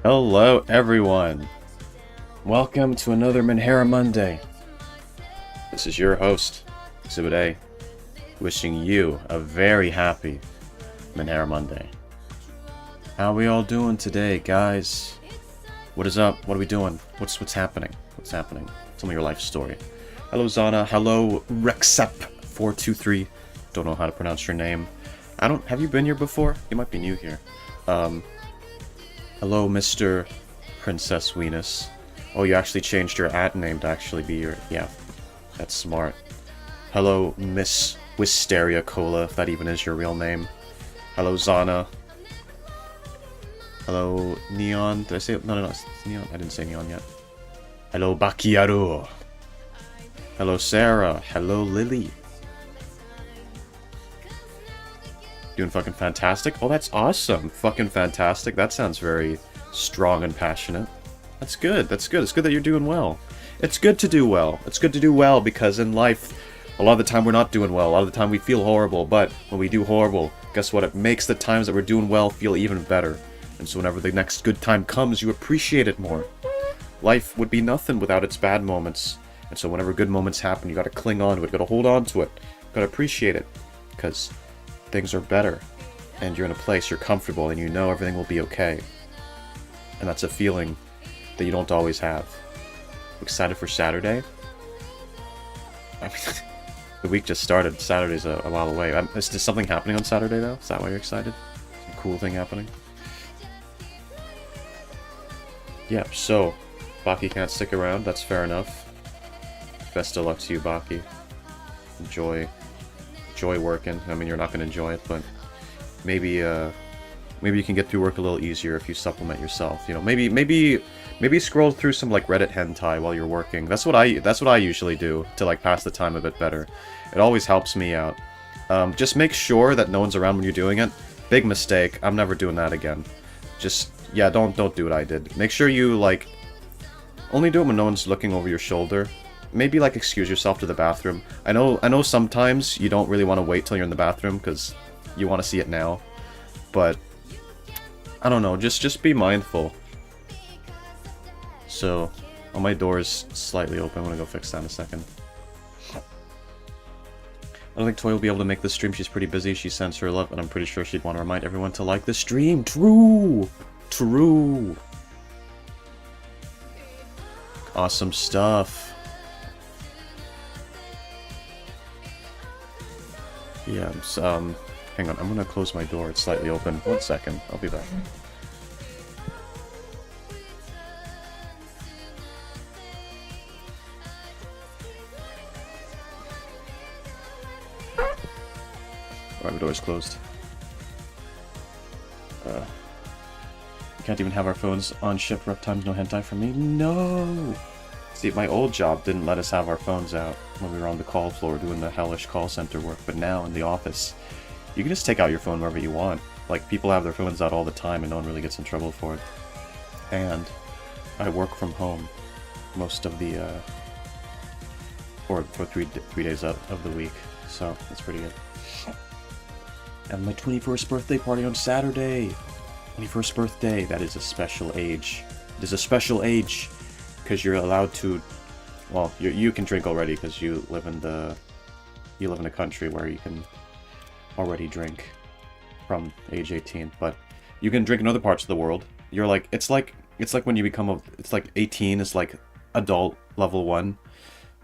Hello, everyone. Welcome to another Menhera Monday. This is your host, Exhibit A, wishing you a very happy Menhera Monday. How are we all doing today, guys? What is up? What are we doing? What's happening? What's happening? Tell me your life story. Hello, Zana. Hello, Rexep423. Don't know how to pronounce your name. Have you been here before? You might be new here. Hello, Mr. Princess Venus. Oh, you actually changed your ad name to actually be your... Yeah, that's smart. Hello, Miss Wisteria Cola, if that even is your real name. Hello, Zana. Hello, Neon. Did I say it? No, it's Neon. I didn't say Neon yet. Hello, Bakiyaru. Hello, Sarah. Hello, Lily. Doing fucking fantastic? Oh, that's awesome. Fucking fantastic. That sounds very strong and passionate. That's good. That's good. It's good that you're doing well. It's good to do well. It's good to do well because in life, a lot of the time we're not doing well. A lot of the time we feel horrible. But when we do horrible, guess what? It makes the times that we're doing well feel even better. And so whenever the next good time comes, you appreciate it more. Life would be nothing without its bad moments. And so whenever good moments happen, you gotta cling on to it. You gotta hold on to it. You gotta appreciate it. Because things are better, and you're in a place you're comfortable, and you know everything will be okay. And that's a feeling that you don't always have. Excited for Saturday? I mean, the week just started. Saturday's a while away. Is there something happening on Saturday, though? Is that why you're excited? Some cool thing happening? Yeah, so, Baki can't stick around. That's fair enough. Best of luck to you, Baki. Enjoy working. I mean, you're not going to enjoy it, but maybe you can get through work a little easier if you supplement yourself. You know, maybe scroll through some like Reddit hentai while you're working. That's what I usually do to like pass the time a bit better. It always helps me out. Just make sure that no one's around when you're doing it. Big mistake. I'm never doing that again. Just yeah, don't do what I did. Make sure you like only do it when no one's looking over your shoulder. Maybe, like, excuse yourself to the bathroom. I know sometimes you don't really want to wait till you're in the bathroom, because you want to see it now. But, I don't know, just be mindful. So, oh, my door is slightly open. I'm gonna go fix that in a second. I don't think Toy will be able to make this stream. She's pretty busy. She sends her love, and I'm pretty sure she'd want to remind everyone to like the stream. True! True! Awesome stuff. Yeah, hang on, I'm gonna close my door, it's slightly open. 1 second, I'll be back. Alright, the door's closed. We can't even have our phones on shift, rough times, no hentai for me? No! See, my old job didn't let us have our phones out when we were on the call floor doing the hellish call center work, but now in the office, you can just take out your phone wherever you want. Like, people have their phones out all the time and no one really gets in trouble for it. And I work from home most of the, for 3 days of the week, so it's pretty good. And my 21st birthday party on Saturday! 21st birthday, that is a special age. It is a special age! Because you're allowed to, well, you can drink already because you live in a country where you can already drink from age 18. But you can drink in other parts of the world. You're like it's like when you become it's like 18 is like adult level 1,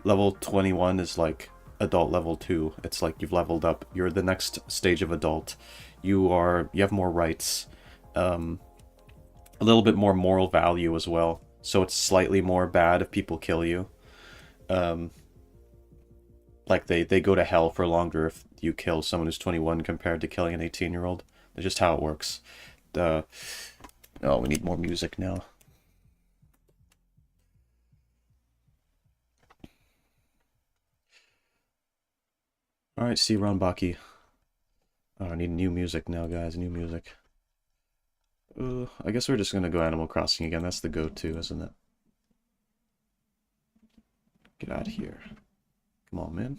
level 21 is like adult level 2. It's like you've leveled up. You're the next stage of adult. You have more rights, a little bit more moral value as well. So it's slightly more bad if people kill you. Like, they go to hell for longer if you kill someone who's 21 compared to killing an 18-year-old. That's just how it works. Oh, we need more music now. Alright, see you around, Baki. Oh, I need new music now, guys. New music. I guess we're just gonna go Animal Crossing again. That's the go-to, isn't it? Get out of here. Come on, man.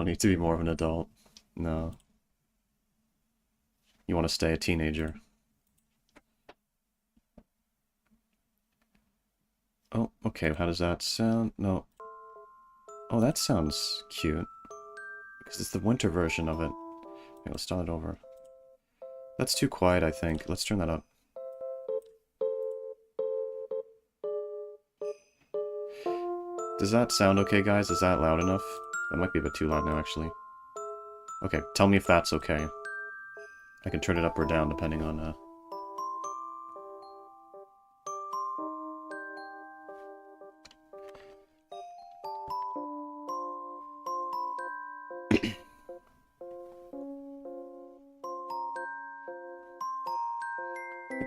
need to be more of an adult. No. You want to stay a teenager. Oh, okay, how does that sound? No. Oh, that sounds cute. Because it's the winter version of it. Okay, let's start it over. That's too quiet, I think. Let's turn that up. Does that sound okay, guys? Is that loud enough? That might be a bit too loud now, actually. Okay, tell me if that's okay. I can turn it up or down, depending on,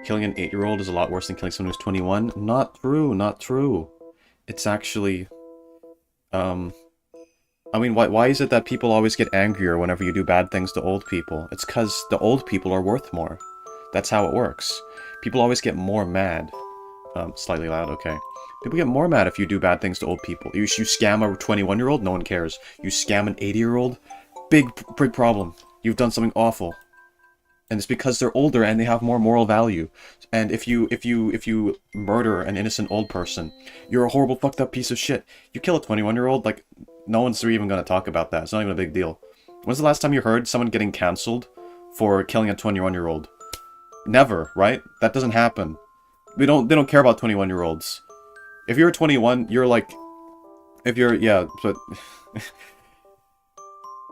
Killing an 8-year-old is a lot worse than killing someone who's 21. Not true, not true. It's actually... I mean, why is it that people always get angrier whenever you do bad things to old people? It's because the old people are worth more. That's how it works. People always get more mad. Slightly loud, okay. People get more mad if you do bad things to old people. You scam a 21-year-old, no one cares. You scam an 80-year-old, big problem. You've done something awful. And it's because they're older and they have more moral value. And if you murder an innocent old person, you're a horrible fucked up piece of shit. You kill a 21-year-old, like, no one's even gonna talk about that. It's not even a big deal. When's the last time you heard someone getting cancelled for killing a 21-year-old? Never, right? That doesn't happen. They don't care about 21-year-olds. If you're 21, you're like... If you're... Yeah, but...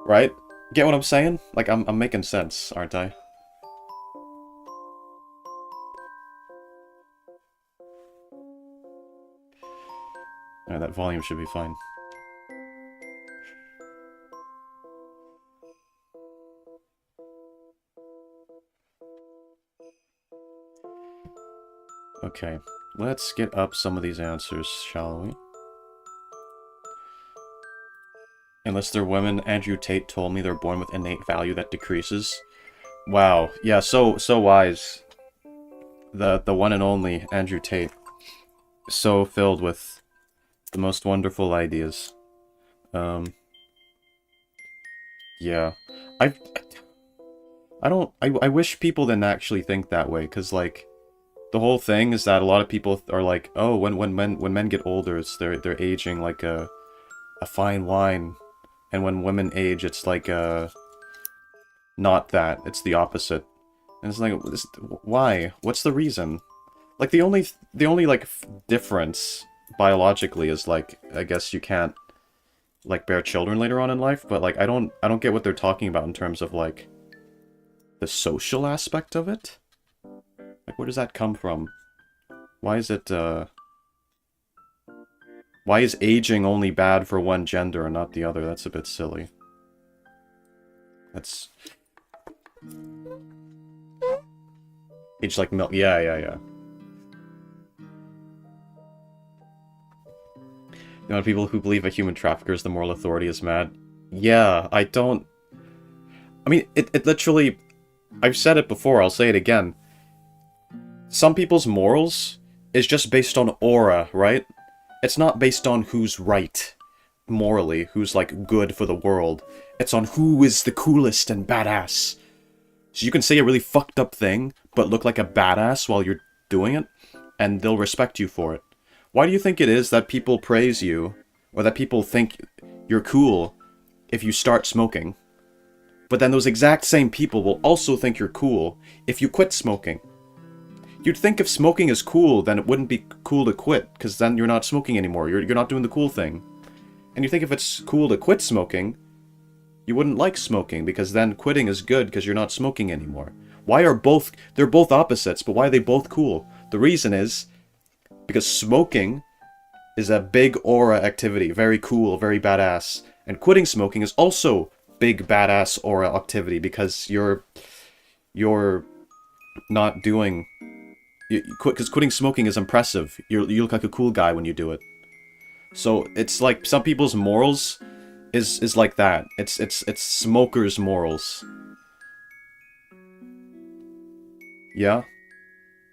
right? Get what I'm saying? Like, I'm making sense, aren't I? Alright, that volume should be fine. Okay, let's get up some of these answers, shall we? Unless they're women, Andrew Tate told me they're born with innate value that decreases. Wow, yeah, so wise. The one and only Andrew Tate. So filled with the most wonderful ideas. Yeah. I wish people didn't actually think that way, because, like, the whole thing is that a lot of people are like, oh, when men get older, they're aging like a fine wine, and when women age, it's like not that. It's the opposite. And it's like, why? What's the reason? Like the only like difference biologically is like, I guess you can't like bear children later on in life, but like I don't get what they're talking about in terms of like the social aspect of it. Like, where does that come from? Why is it, why is aging only bad for one gender and not the other? That's a bit silly. That's... Age like milk. Yeah. The amount of people who believe a human trafficker is the moral authority is mad. Yeah, I don't... I mean, it literally... I've said it before, I'll say it again. Some people's morals is just based on aura, right? It's not based on who's right, morally, who's, like, good for the world. It's on who is the coolest and badass. So you can say a really fucked up thing, but look like a badass while you're doing it, and they'll respect you for it. Why do you think it is that people praise you, or that people think you're cool if you start smoking? But then those exact same people will also think you're cool if you quit smoking. You'd think if smoking is cool, then it wouldn't be cool to quit, because then you're not smoking anymore, you're not doing the cool thing. And you think if it's cool to quit smoking, you wouldn't like smoking, because then quitting is good because you're not smoking anymore. Why are both... They're both opposites, but why are they both cool? The reason is because smoking is a big aura activity, very cool, very badass. And quitting smoking is also big badass aura activity because you're not doing... Because quitting smoking is impressive. You look like a cool guy when you do it. So it's like some people's morals is like that. It's smokers' morals. Yeah?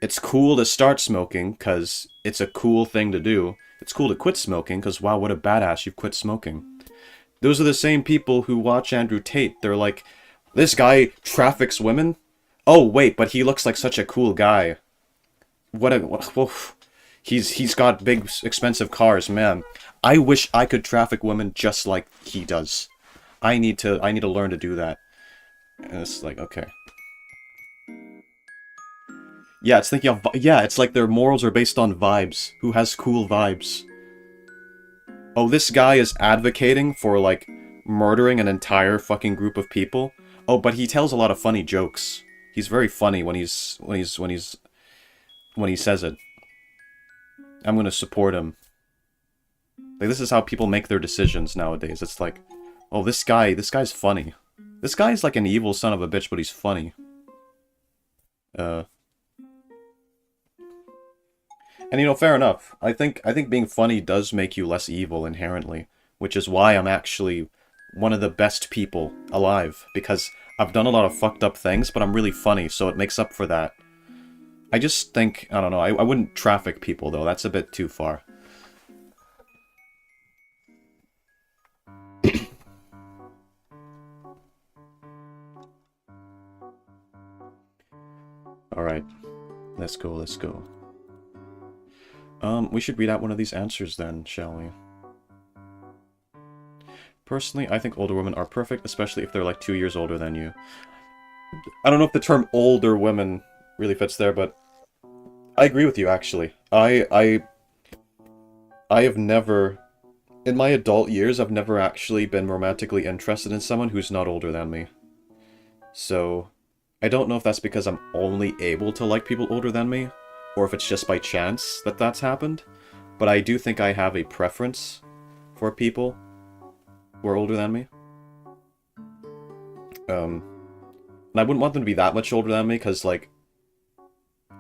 It's cool to start smoking because it's a cool thing to do. It's cool to quit smoking because wow, what a badass, you've quit smoking. Those are the same people who watch Andrew Tate. They're like, this guy traffics women? Oh, wait, but he looks like such a cool guy. Well, he's got big, expensive cars, man. I wish I could traffic women just like he does. I need to learn to do that. And it's like, okay. Yeah, it's thinking of, yeah, it's like their morals are based on vibes. Who has cool vibes? Oh, this guy is advocating for, like, murdering an entire fucking group of people. Oh, but he tells a lot of funny jokes. He's very funny when he says it. I'm gonna support him. Like, this is how people make their decisions nowadays. It's like, oh, this guy's funny. This guy's like an evil son of a bitch, but he's funny. And you know, fair enough. I think being funny does make you less evil inherently, which is why I'm actually one of the best people alive, because I've done a lot of fucked up things, but I'm really funny, so it makes up for that. I just think, I don't know, I wouldn't traffic people though, that's a bit too far. Alright, let's go, let's go. We should read out one of these answers then, shall we? Personally, I think older women are perfect, especially if they're like 2 years older than you. I don't know if the term older women really fits there, but I agree with you, actually. I have never, in my adult years, I've never actually been romantically interested in someone who's not older than me. So, I don't know if that's because I'm only able to like people older than me, or if it's just by chance that that's happened, but I do think I have a preference for people who are older than me. And I wouldn't want them to be that much older than me, because, like,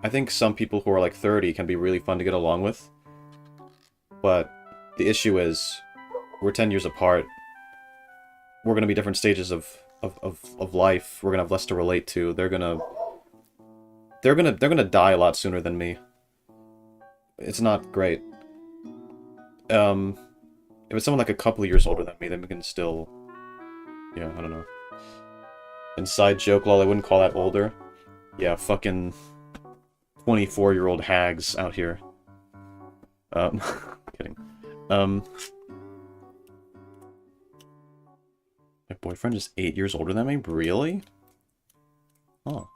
I think some people who are, like, 30 can be really fun to get along with, but the issue is, we're 10 years apart, we're gonna be different stages of life, we're gonna have less to relate to, they're gonna die a lot sooner than me. It's not great. If it's someone like a couple of years older than me, then we can still... Yeah, I don't know. Inside joke, lol, I wouldn't call that older. Yeah, fucking 24-year-old hags out here. Kidding. My boyfriend is 8 years older than me? Really? Oh.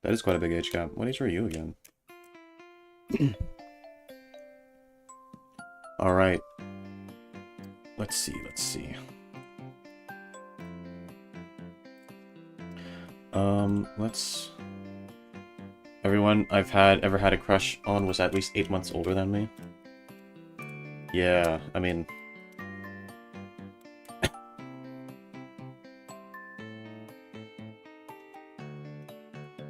That is quite a big age gap. What age are you again? Alright. Let's see, let's see. Let's... Everyone I've ever had a crush on was at least 8 months older than me. Yeah, I mean...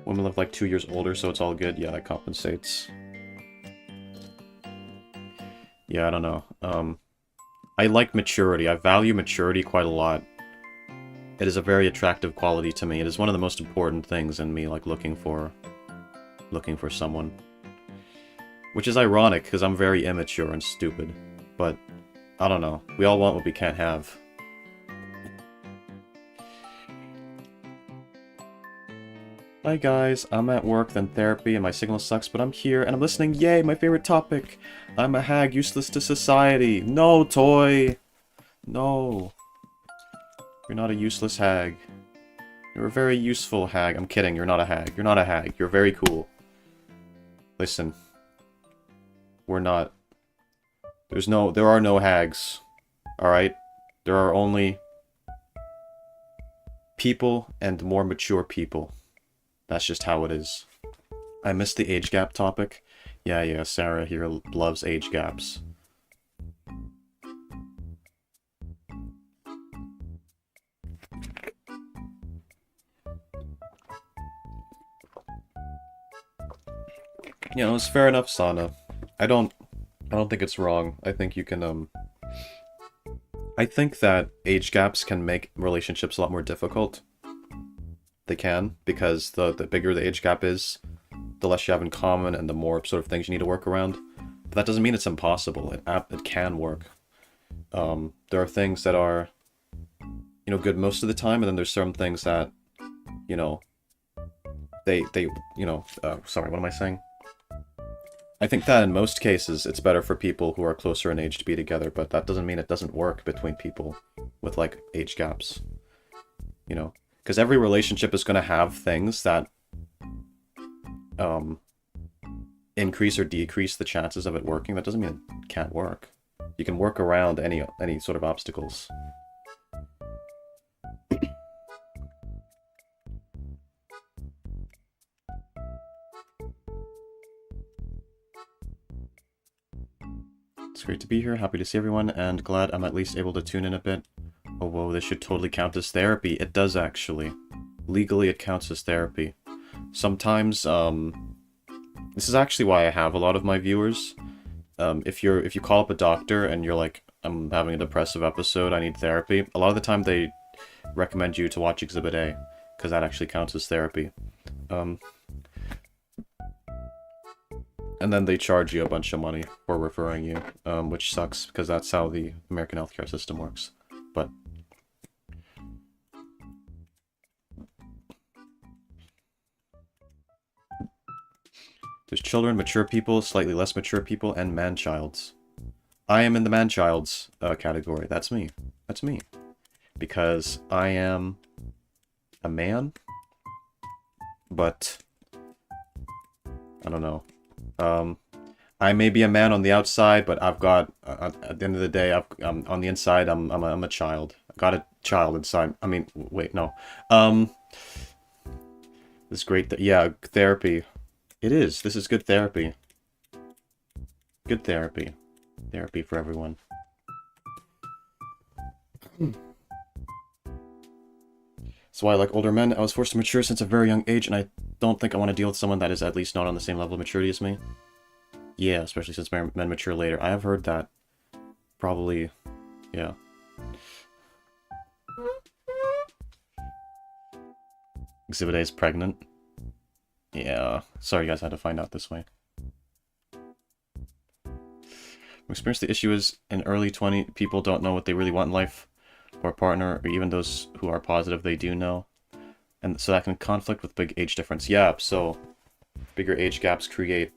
Women live like 2 years older, so it's all good. Yeah, that compensates. Yeah, I don't know. I like maturity. I value maturity quite a lot. It is a very attractive quality to me. It is one of the most important things in me, like, looking for someone. Which is ironic, because I'm very immature and stupid. But, I don't know. We all want what we can't have. Hi guys, I'm at work, then therapy, and my signal sucks, but I'm here, and I'm listening. Yay, my favorite topic! I'm a hag, useless to society. No, Toy! No. You're not a useless hag. You're a very useful hag. I'm kidding, you're not a hag. You're not a hag. You're very cool. Listen. We're not. There are no hags. Alright? There are only people and more mature people. That's just how it is. I missed the age gap topic. Yeah, Sarah here loves age gaps. You know, it's fair enough, Sana. I don't think it's wrong. I think you can, I think that age gaps can make relationships a lot more difficult. They can, because the bigger the age gap is, the less you have in common and the more sort of things you need to work around. But That doesn't mean it's impossible. It can work. There are things that are, good most of the time, and then there's some things that, you know, sorry, what am I saying? I think that in most cases, it's better for people who are closer in age to be together, but that doesn't mean it doesn't work between people with, like, age gaps. Because every relationship is going to have things that, increase or decrease the chances of it working. That doesn't mean it can't work. You can work around any sort of obstacles. It's great to be here, happy to see everyone, and glad I'm at least able to tune in a bit. Oh, whoa, this should totally count as therapy. It does, actually. Legally, it counts as therapy. Sometimes, this is actually why I have a lot of my viewers. If you call up a doctor and you're like, I'm having a depressive episode, I need therapy, a lot of the time they recommend you to watch Exhibit A, because that actually counts as therapy. And then they charge you a bunch of money for referring you, which sucks, because that's how the American healthcare system works. But there's children, mature people, slightly less mature people, and man-childs. I am in the man-childs category. That's me. That's me. Because I am a man, but I don't know. I may be a man on the outside, but I've got, at the end of the day, on the inside, I'm a child. I got a child inside. I mean, wait, no. This is great. Yeah, therapy. It is. This is good therapy. Good therapy. Therapy for everyone. That's why I like older men. I was forced to mature since a very young age, and I don't think I want to deal with someone that is at least not on the same level of maturity as me. Yeah, especially since men mature later. I have heard that. Probably, yeah. Exhibit A is pregnant. Yeah, sorry you guys had to find out this way. From experience, the issue is in early 20, people don't know what they really want in life, or a partner, or even those who are positive they do know. And so that can conflict with big age difference. Yeah, so bigger age gaps create,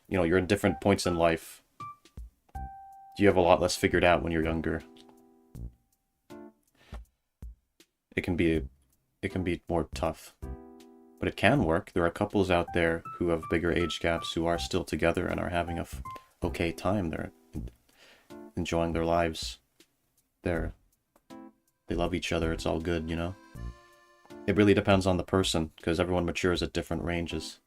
you're in different points in life. You have a lot less figured out when you're younger. It can be more tough. But it can work. There are couples out there who have bigger age gaps who are still together and are having a okay time. They're enjoying their lives. They love each other. It's all good, It really depends on the person, because everyone matures at different ranges.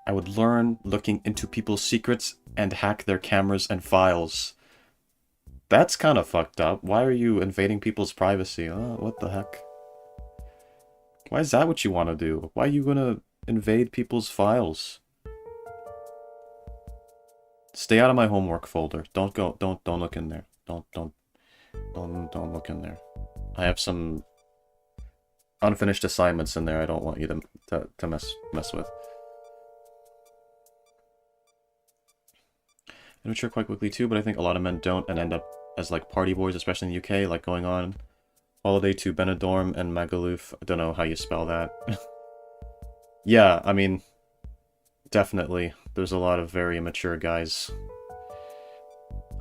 I would learn looking into people's secrets and hack their cameras and files. That's kind of fucked up. Why are you invading people's privacy? Oh, what the heck? Why is that what you want to do? Why are you gonna invade people's files? Stay out of my homework folder. Don't look in there. Don't look in there. I have some unfinished assignments in there I don't want you to mess with. I mature quite quickly too, but I think a lot of men don't and end up as like party boys, especially in the UK, like going on holiday to Benidorm and Magaluf. I don't know how you spell that. Yeah, I mean, definitely. There's a lot of very immature guys.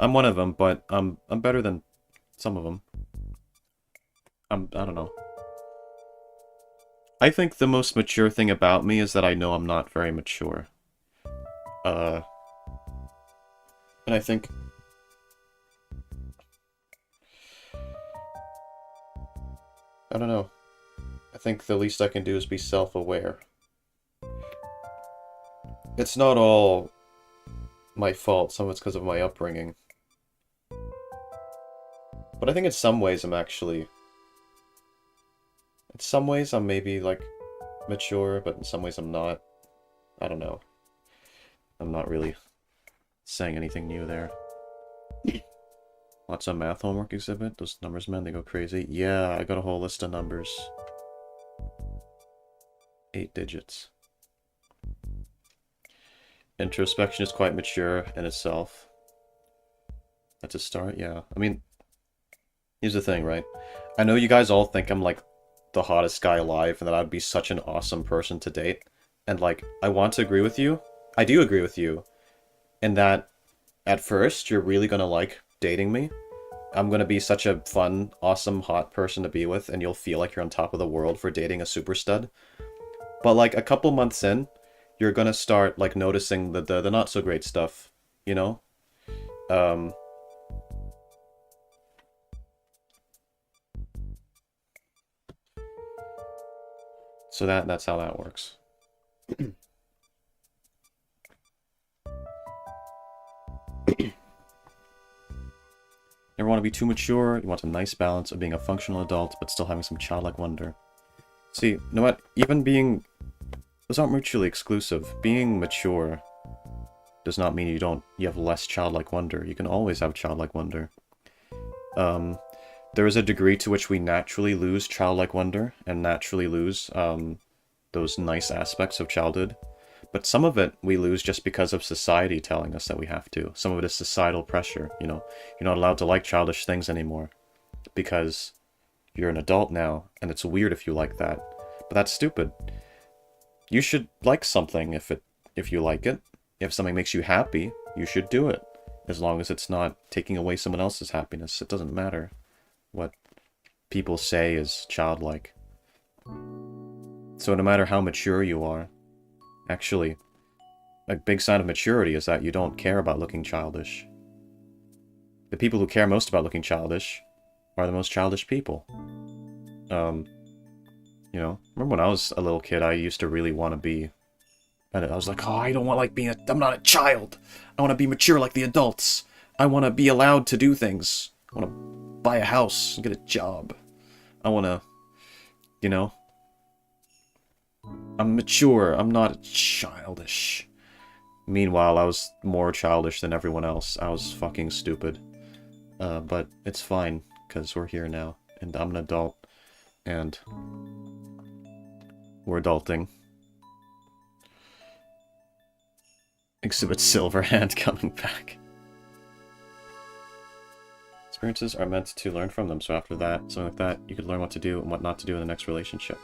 I'm one of them, but I'm better than some of them. I don't know. I think the most mature thing about me is that I know I'm not very mature. And I think... I don't know. I think the least I can do is be self-aware. It's not all my fault, some of it's because of my upbringing. But I think in some ways I'm actually... In some ways I'm maybe, like, mature, but in some ways I'm not. I don't know. I'm not really saying anything new there. Lots of math homework exhibit. Those numbers, man, they go crazy. Yeah, I got a whole list of numbers. 8 digits. Introspection is quite mature in itself. That's a start, yeah. I mean, here's the thing, right? I know you guys all think I'm, like, the hottest guy alive and that I'd be such an awesome person to date. And, like, I want to agree with you. I do agree with you. In that, at first, you're really gonna like dating me. I'm gonna be such a fun, awesome, hot person to be with, and you'll feel like you're on top of the world for dating a super stud. But, like, a couple months in, you're gonna start, like, noticing the not-so-great stuff, you know? Um... So that's how that works. Never want to be too mature. You want a nice balance of being a functional adult, but still having some childlike wonder. See, you know what? Even being... Those aren't mutually exclusive. Being mature does not mean you have less childlike wonder. You can always have childlike wonder. There is a degree to which we naturally lose childlike wonder and naturally lose those nice aspects of childhood. But some of it we lose just because of society telling us that we have to. Some of it is societal pressure, you know. You're not allowed to like childish things anymore because you're an adult now, and it's weird if you like that. But that's stupid. You should like something if you like it. If something makes you happy, you should do it. As long as it's not taking away someone else's happiness. It doesn't matter what people say is childlike. So no matter how mature you are, actually, a big sign of maturity is that you don't care about looking childish. The people who care most about looking childish are the most childish people. You know, remember when I was a little kid, I used to really want to be... And I was like, oh, I don't want like being I'm not a child. I want to be mature like the adults. I want to be allowed to do things. I want to buy a house and get a job. I want to, you know... I'm mature. I'm not childish. Meanwhile, I was more childish than everyone else. I was fucking stupid. But it's fine, because we're here now. And I'm an adult. And we're adulting. Exhibit Silverhand coming back. Experiences are meant to learn from them, so after that, something like that, you could learn what to do and what not to do in the next relationship.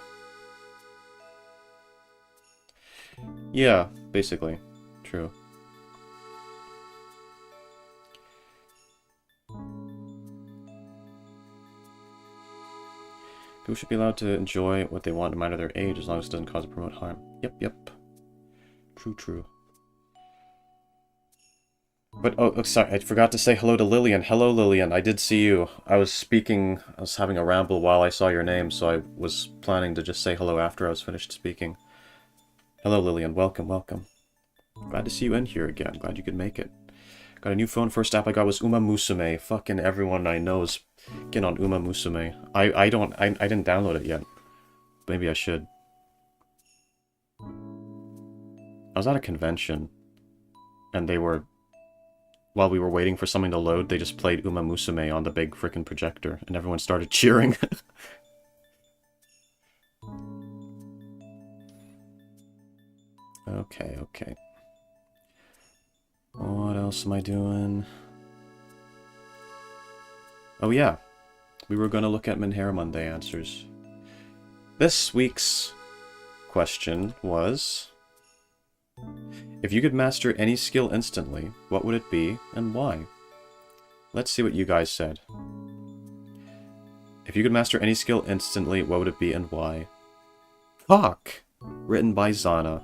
Yeah, basically. True. People should be allowed to enjoy what they want no matter their age, as long as it doesn't cause or promote harm. Yep. True. But, oh, sorry, I forgot to say hello to Lillian. Hello, Lillian. I did see you. I was having a ramble while I saw your name, so I was planning to just say hello after I was finished speaking. Hello, Lillian. Welcome. Glad to see you in here again. Glad you could make it. Got a new phone. First app I got was Uma Musume. Fucking everyone I know is getting on Uma Musume. I didn't download it yet. Maybe I should. I was at a convention, and while we were waiting for something to load, they just played Uma Musume on the big frickin' projector, and everyone started cheering. Okay. What else am I doing? Oh yeah, we were gonna look at Menhera Monday answers. This week's question was... If you could master any skill instantly, what would it be, and why? Let's see what you guys said. If you could master any skill instantly, what would it be, and why? Fuck! Written by Zana.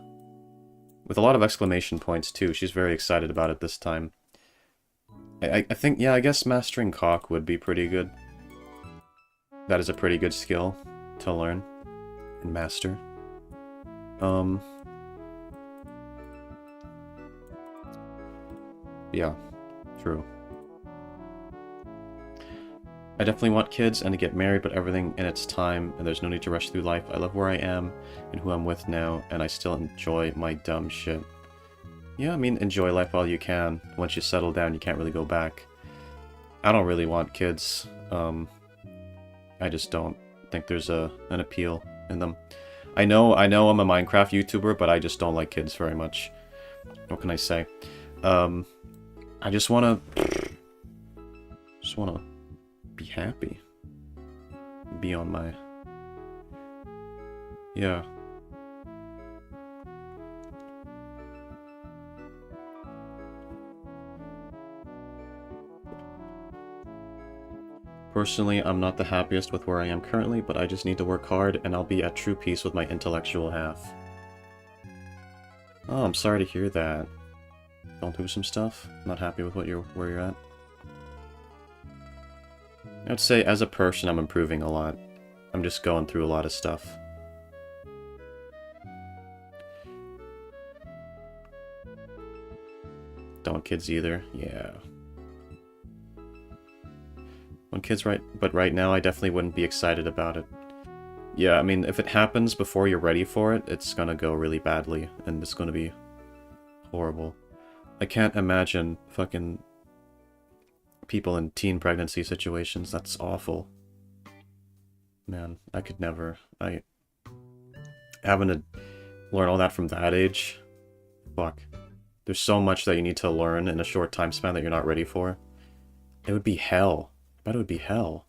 With a lot of exclamation points, too. She's very excited about it this time. I think, yeah, I guess mastering cock would be pretty good. That is a pretty good skill to learn and master. Yeah, true. I definitely want kids and to get married, but everything in its time, and there's no need to rush through life. I love where I am and who I'm with now, and I still enjoy my dumb shit. Yeah, I mean, enjoy life while you can. Once you settle down, you can't really go back. I don't really want kids. I just don't think there's an appeal in them. I know I'm a Minecraft YouTuber, but I just don't like kids very much. what can I say? I just wanna be happy. Be on my... Yeah. Personally, I'm not the happiest with where I am currently, but I just need to work hard, and I'll be at true peace with my intellectual half. Oh, I'm sorry to hear that. Going through some stuff? Not happy with where you're at? I'd say, as a person, I'm improving a lot. I'm just going through a lot of stuff. Don't want kids either. Yeah. When kids but right now I definitely wouldn't be excited about it. Yeah, I mean, if it happens before you're ready for it, it's gonna go really badly, and it's gonna be horrible. I can't imagine fucking people in teen pregnancy situations. That's awful. Man, I could never. Having to learn all that from that age, fuck. There's so much that you need to learn in a short time span that you're not ready for. It would be hell. I bet it would be hell.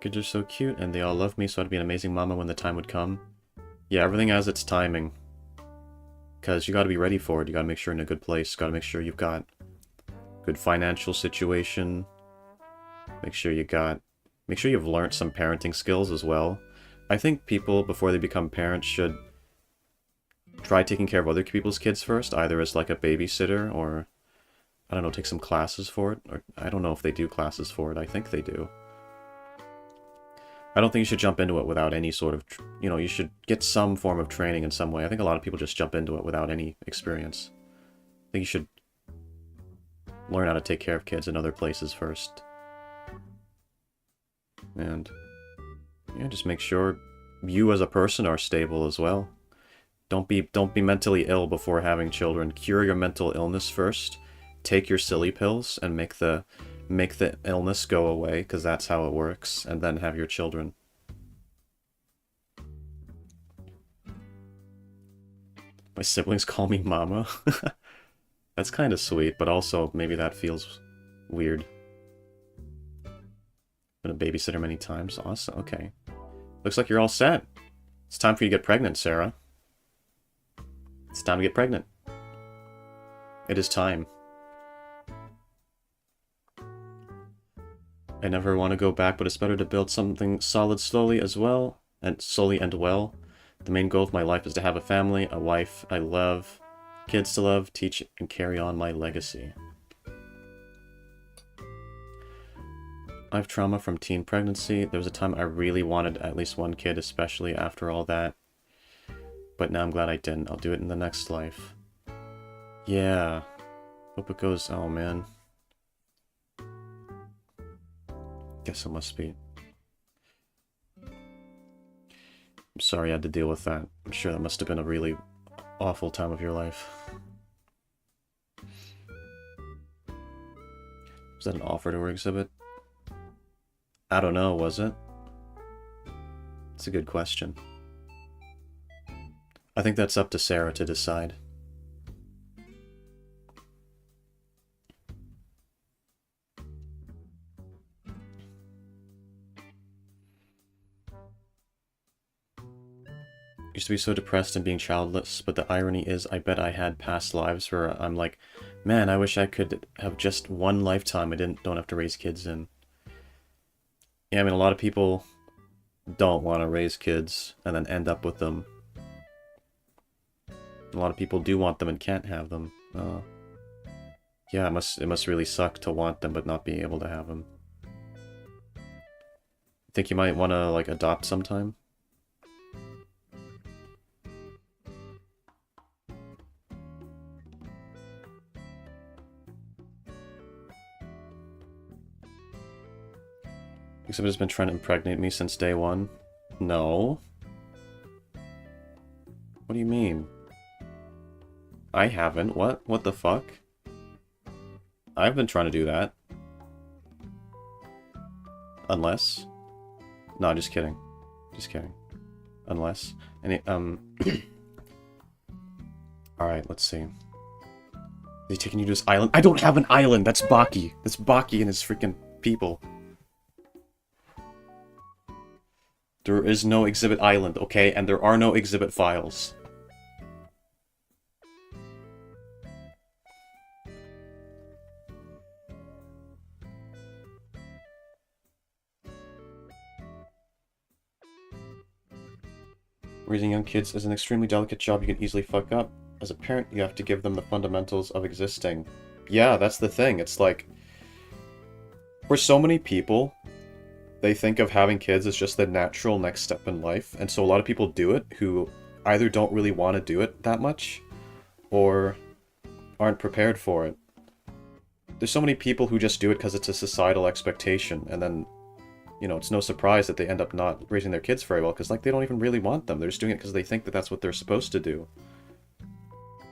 Kids are so cute, and they all love me, so I'd be an amazing mama when the time would come. Yeah, everything has its timing. Because you gotta be ready for it. You gotta make sure you're in a good place. Gotta make sure you've got good financial situation. Make sure you've learned some parenting skills as well. I think people, before they become parents, should try taking care of other people's kids first, either as like a babysitter or, I don't know, take some classes for it. Or I don't know if they do classes for it. I think they do. I don't think you should jump into it without any sort of, you should get some form of training in some way. I think a lot of people just jump into it without any experience. I think you should learn how to take care of kids in other places first. And, yeah, just make sure you as a person are stable as well. Don't be mentally ill before having children. Cure your mental illness first. Take your silly pills and make the illness go away, because that's how it works, and then have your children. My siblings call me mama. That's kind of sweet, but also maybe that feels weird. Been a babysitter many times. Awesome. Okay. Looks like you're all set. It's time for you to get pregnant, Sarah. It's time to get pregnant. It is time. I never want to go back, but it's better to build something solid slowly and well. The main goal of my life is to have a family, a wife I love, kids to love, teach, and carry on my legacy. I have trauma from teen pregnancy. There was a time I really wanted at least one kid, especially after all that. But now I'm glad I didn't. I'll do it in the next life. Yeah. Hope it goes... Oh, man. Guess it must be. I'm sorry you had to deal with that. I'm sure that must have been a really awful time of your life. Was that an offer to her exhibit? I don't know, was it? It's a good question. I think that's up to Sarah to decide. Used to be so depressed and being childless, but the irony is I bet I had past lives where I'm like, man, I wish I could have just one lifetime I don't have to raise kids in. Yeah, I mean, a lot of people don't want to raise kids and then end up with them. A lot of people do want them and can't have them. Yeah, it must really suck to want them but not be able to have them. Think you might want to, like, adopt sometime? Somebody's been trying to impregnate me since day one. No. What do you mean? I haven't. What? What the fuck? I've been trying to do that. Unless... No, just kidding. Just kidding. Unless. And Alright, let's see. Is he taking you to his island? I don't have an island! That's Baki. That's Baki and his freaking people. There is no exhibit island, okay? And there are no exhibit files. Raising young kids is an extremely delicate job you can easily fuck up. As a parent, you have to give them the fundamentals of existing. Yeah, that's the thing. It's like, for so many people, they think of having kids as just the natural next step in life. And so a lot of people do it who either don't really want to do it that much or aren't prepared for it. There's so many people who just do it because it's a societal expectation, and then, you know, it's no surprise that they end up not raising their kids very well, because, like, they don't even really want them. They're just doing it because they think that that's what they're supposed to do.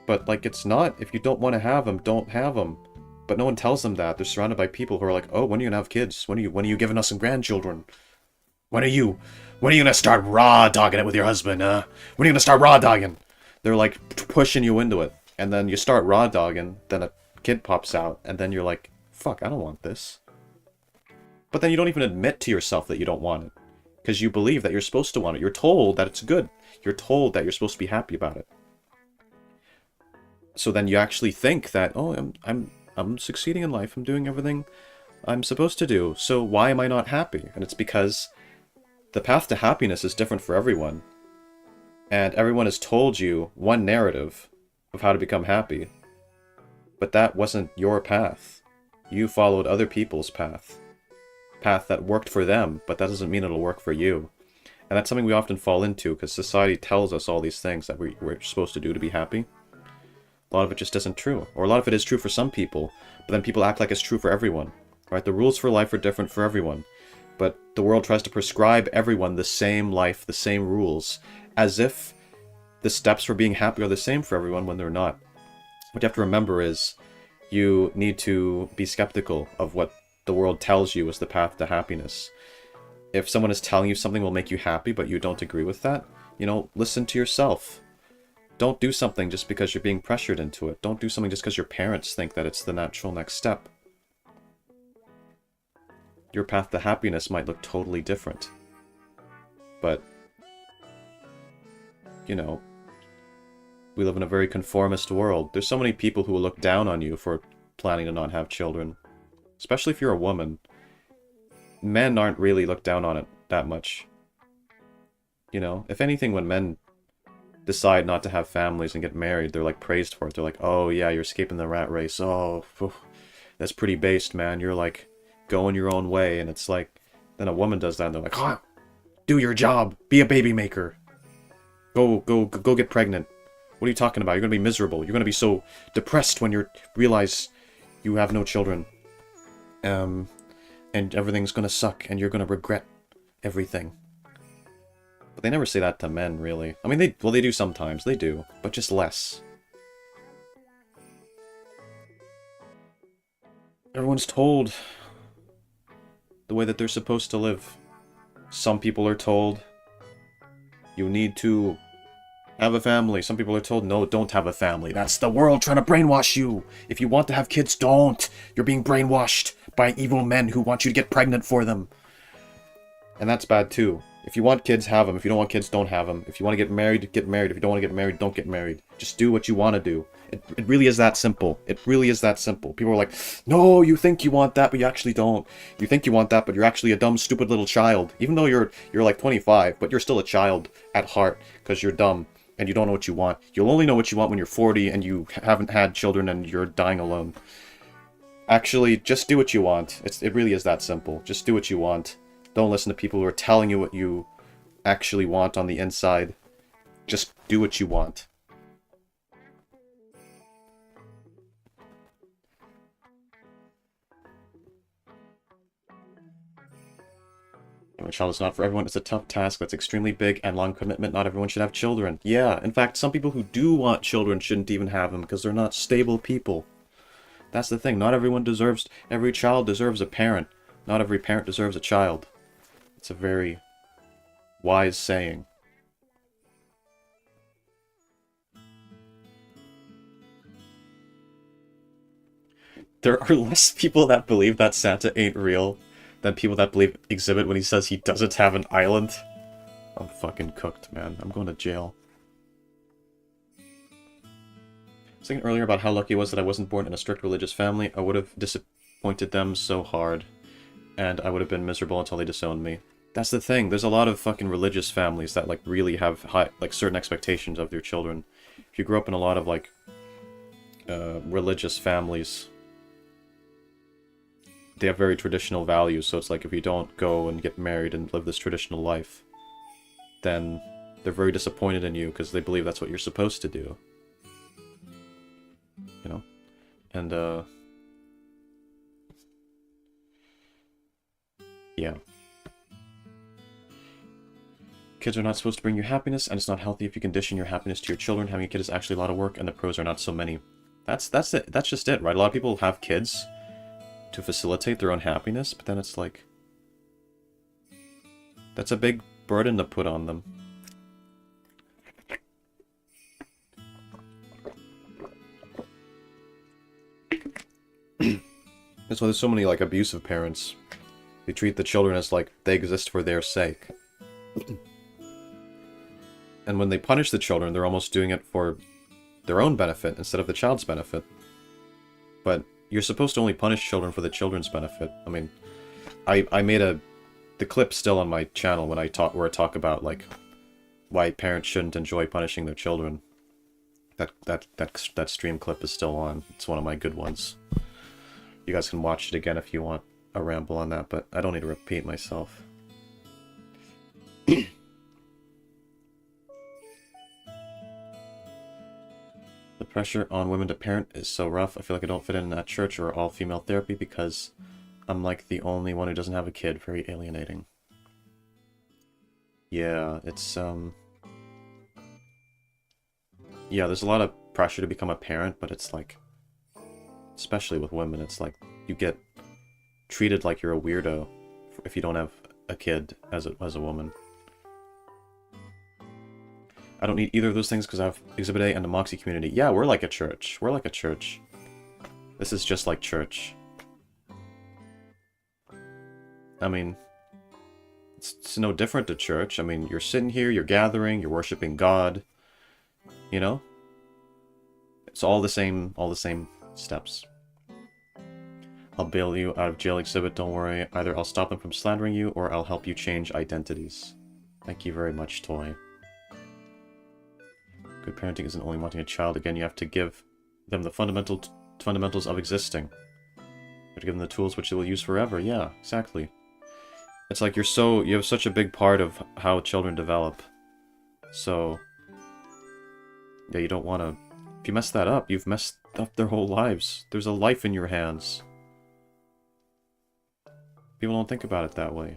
But, like, it's not. If you don't want to have them, don't have them. But no one tells them that. They're surrounded by people who are like, oh, when are you gonna have kids? When are you giving us some grandchildren? When are you gonna start raw dogging it with your husband, When are you gonna start raw dogging? They're, like, pushing you into it. And then you start raw dogging, then a kid pops out, and then you're like, fuck, I don't want this. But then you don't even admit to yourself that you don't want it. Because you believe that you're supposed to want it. You're told that it's good. You're told that you're supposed to be happy about it. So then you actually think that, oh, I'm succeeding in life. I'm doing everything I'm supposed to do. So why am I not happy? And it's because the path to happiness is different for everyone. And everyone has told you one narrative of how to become happy. But that wasn't your path. You followed other people's path. Path that worked for them, but that doesn't mean it'll work for you. And that's something we often fall into, because society tells us all these things that we're supposed to do to be happy. A lot of it just isn't true. Or a lot of it is true for some people, but then people act like it's true for everyone. Right? The rules for life are different for everyone. But the world tries to prescribe everyone the same life, the same rules, as if the steps for being happy are the same for everyone when they're not. What you have to remember is you need to be skeptical of what the world tells you is the path to happiness. If someone is telling you something will make you happy, but you don't agree with that, you know, listen to yourself. Don't do something just because you're being pressured into it. Don't do something just because your parents think that it's the natural next step. Your path to happiness might look totally different. But, you know, we live in a very conformist world. There's so many people who will look down on you for planning to not have children. Especially if you're a woman. Men aren't really looked down on it that much. You know, if anything, when men decide not to have families and get married, they're like praised for it. They're like, oh yeah, you're escaping the rat race. Oh, that's pretty based, man. You're like going your own way. And it's like, then a woman does that and they're like, oh, do your job. Be a baby maker. Go get pregnant. What are you talking about? You're going to be miserable. You're going to be so depressed when you realize you have no children. And everything's gonna suck, and you're gonna regret everything. But they never say that to men, really. I mean, they do sometimes. They do. But just less. Everyone's told the way that they're supposed to live. Some people are told you need to have a family. Some people are told, no, don't have a family. That's the world trying to brainwash you. If you want to have kids, don't. You're being brainwashed by evil men who want you to get pregnant for them. And that's bad too. If you want kids, have them. If you don't want kids, don't have them. If you want to get married, get married. If you don't want to get married, don't get married. Just do what you want to do. It really is that simple. It really is that simple. People are like, no, you think you want that, but you actually don't. You think you want that, but you're actually a dumb, stupid little child. Even though you're like 25, but you're still a child at heart because you're dumb and you don't know what you want. You'll only know what you want when you're 40 and you haven't had children and you're dying alone. Actually, just do what you want. It really is that simple. Just do what you want. Don't listen to people who are telling you what you actually want on the inside. Just do what you want. A child is not for everyone. It's a tough task that's extremely big and long commitment. Not everyone should have children. Yeah, in fact, some people who do want children shouldn't even have them because they're not stable people. That's the thing. Not everyone deserves... Every child deserves a parent. Not every parent deserves a child. It's a very wise saying. There are less people that believe that Santa ain't real than people that believe Exhibit when he says he doesn't have an island. I'm fucking cooked, man. I'm going to jail. I was thinking earlier about how lucky it was that I wasn't born in a strict religious family. I would have disappointed them so hard, and I would have been miserable until they disowned me. That's the thing. There's a lot of fucking religious families that, like, really have high, like, certain expectations of their children. If you grew up in a lot of, like, religious families, they have very traditional values, so it's like if you don't go and get married and live this traditional life, then they're very disappointed in you because they believe that's what you're supposed to do. You know? And, yeah. Kids are not supposed to bring you happiness, and it's not healthy if you condition your happiness to your children. Having a kid is actually a lot of work, and the pros are not so many. That's it. That's just it, right? A lot of people have kids to facilitate their own happiness, but then it's like... that's a big burden to put on them. That's why there's so many, like, abusive parents. They treat the children as, like, they exist for their sake. And when they punish the children, they're almost doing it for their own benefit instead of the child's benefit. But you're supposed to only punish children for the children's benefit. I mean, I made the clip still on my channel when I talk about, like, why parents shouldn't enjoy punishing their children. That stream clip is still on. It's one of my good ones. You guys can watch it again if you want a ramble on that, but I don't need to repeat myself. The pressure on women to parent is so rough. I feel like I don't fit in that church or all-female therapy because I'm like the only one who doesn't have a kid. Very alienating. Yeah, it's, yeah, there's a lot of pressure to become a parent, but it's like... especially with women, it's like you get treated like you're a weirdo if you don't have a kid as a woman. I don't need either of those things because I have Exhibit A and the Moxie community. Yeah, we're like a church. We're like a church. This is just like church. I mean, it's no different to church. I mean, you're sitting here, you're gathering, you're worshiping God. You know? It's all the same steps. I'll bail you out of jail, Exhibit, don't worry. Either I'll stop them from slandering you, or I'll help you change identities. Thank you very much, Toy. Good parenting isn't only wanting a child. Again, you have to give them the fundamentals of existing. You have to give them the tools which they will use forever. Yeah, exactly. It's like you have such a big part of how children develop. So, yeah, you don't want to... if you mess that up, you've messed up their whole lives. There's a life in your hands. People don't think about it that way.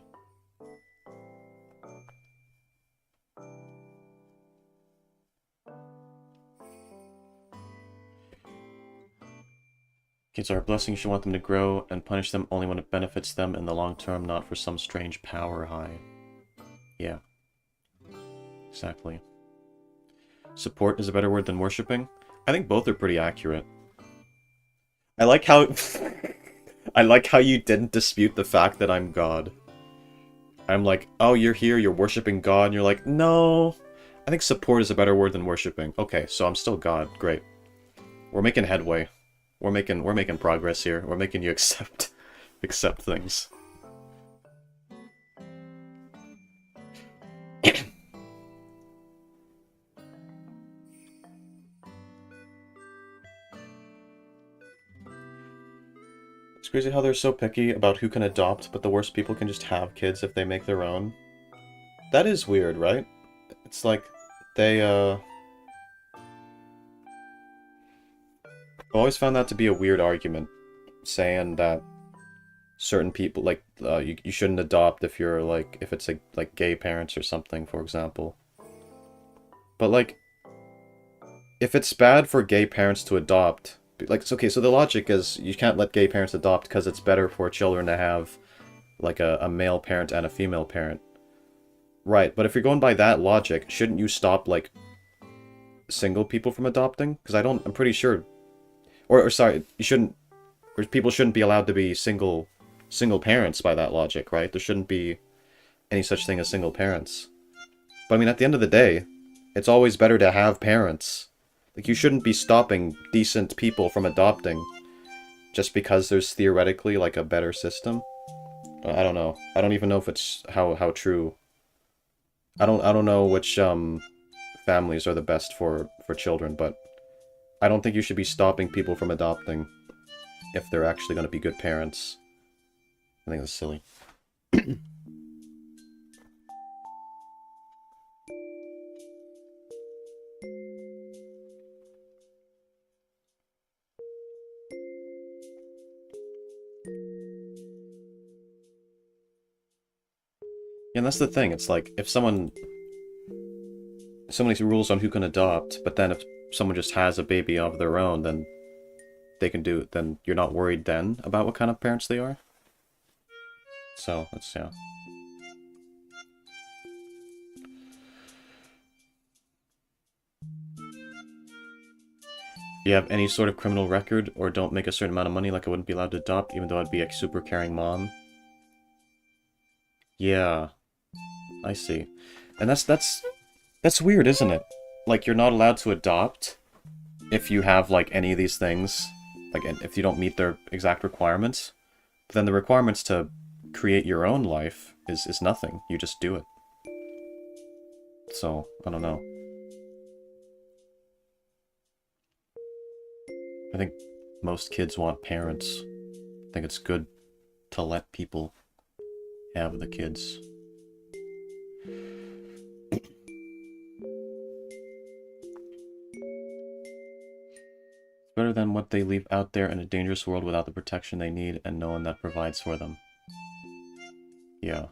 Kids are a blessing. You should want them to grow, and punish them only when it benefits them in the long term, not for some strange power high. Yeah. Exactly. Support is a better word than worshipping. I think both are pretty accurate. I like how... I like how you didn't dispute the fact that I'm God. I'm like, oh, you're here, you're worshipping God, and you're like, no. I think support is a better word than worshipping. Okay, so I'm still God. Great. We're making headway. We're making progress here. We're making you accept things. It's crazy how they're so picky about who can adopt, but the worst people can just have kids if they make their own. That is weird, right? It's like, they, I've always found that to be a weird argument, saying that certain people, like, you shouldn't adopt if you're, like, if it's, like, gay parents or something, for example. But, like, if it's bad for gay parents to adopt... like, it's okay, so the logic is you can't let gay parents adopt because it's better for children to have, like, a male parent and a female parent. Right, but if you're going by that logic, shouldn't you stop, like, single people from adopting? Because I'm pretty sure... Or, sorry, you shouldn't Or people shouldn't be allowed to be single parents by that logic, right? There shouldn't be any such thing as single parents. But I mean, at the end of the day, it's always better to have parents. Like, you shouldn't be stopping decent people from adopting just because there's theoretically, like, a better system. I don't know. I don't even know if it's how true. I don't know which families are the best for children, but I don't think you should be stopping people from adopting if they're actually going to be good parents. I think that's silly. Yeah, and that's the thing. It's like, if someone... so many rules on who can adopt, but then if someone just has a baby of their own, then they can do it, then you're not worried then about what kind of parents they are? So, that's, yeah. If you have any sort of criminal record, or don't make a certain amount of money, like I wouldn't be allowed to adopt, even though I'd be a super caring mom. Yeah, I see. And that's weird, isn't it? Like, you're not allowed to adopt if you have, like, any of these things. Like, if you don't meet their exact requirements. But then the requirements to create your own life is nothing. You just do it. So, I don't know. I think most kids want parents. I think it's good to let people have the kids. Better than what they leave out there in a dangerous world without the protection they need and no one that provides for them. Yeah.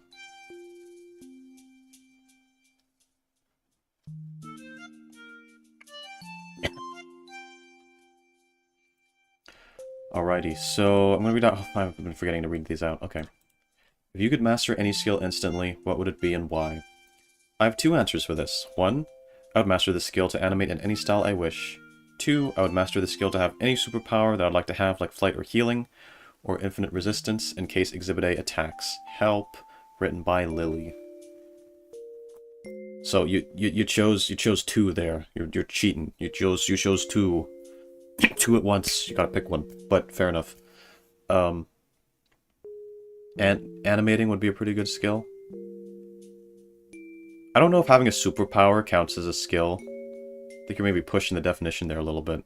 Alrighty, so I'm gonna read out... oh, I've been forgetting to read these out. Okay. If you could master any skill instantly, what would it be and why? I have two answers for this. 1, I would master the skill to animate in any style I wish. 2, I would master the skill to have any superpower that I'd like to have, like flight or healing, or infinite resistance in case Exhibit A attacks. Help. Written by Lily. So you chose 2 there. You're cheating. You chose 2. 2 at once. You gotta pick one. But fair enough. And animating would be a pretty good skill. I don't know if having a superpower counts as a skill. I think you're maybe pushing the definition there a little bit.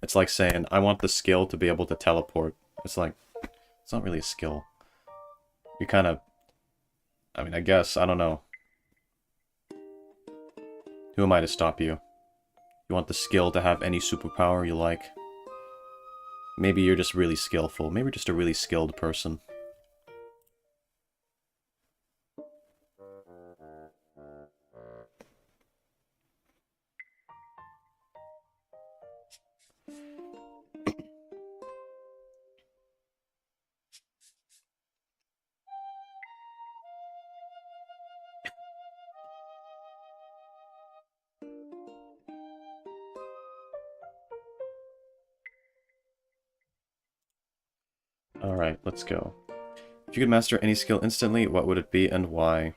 It's like saying, I want the skill to be able to teleport. It's like, it's not really a skill. You kind of... I mean, I guess, I don't know. Who am I to stop you? You want the skill to have any superpower you like? Maybe you're just really skillful. Maybe you're just a really skilled person. Alright, let's go. If you could master any skill instantly, what would it be and why?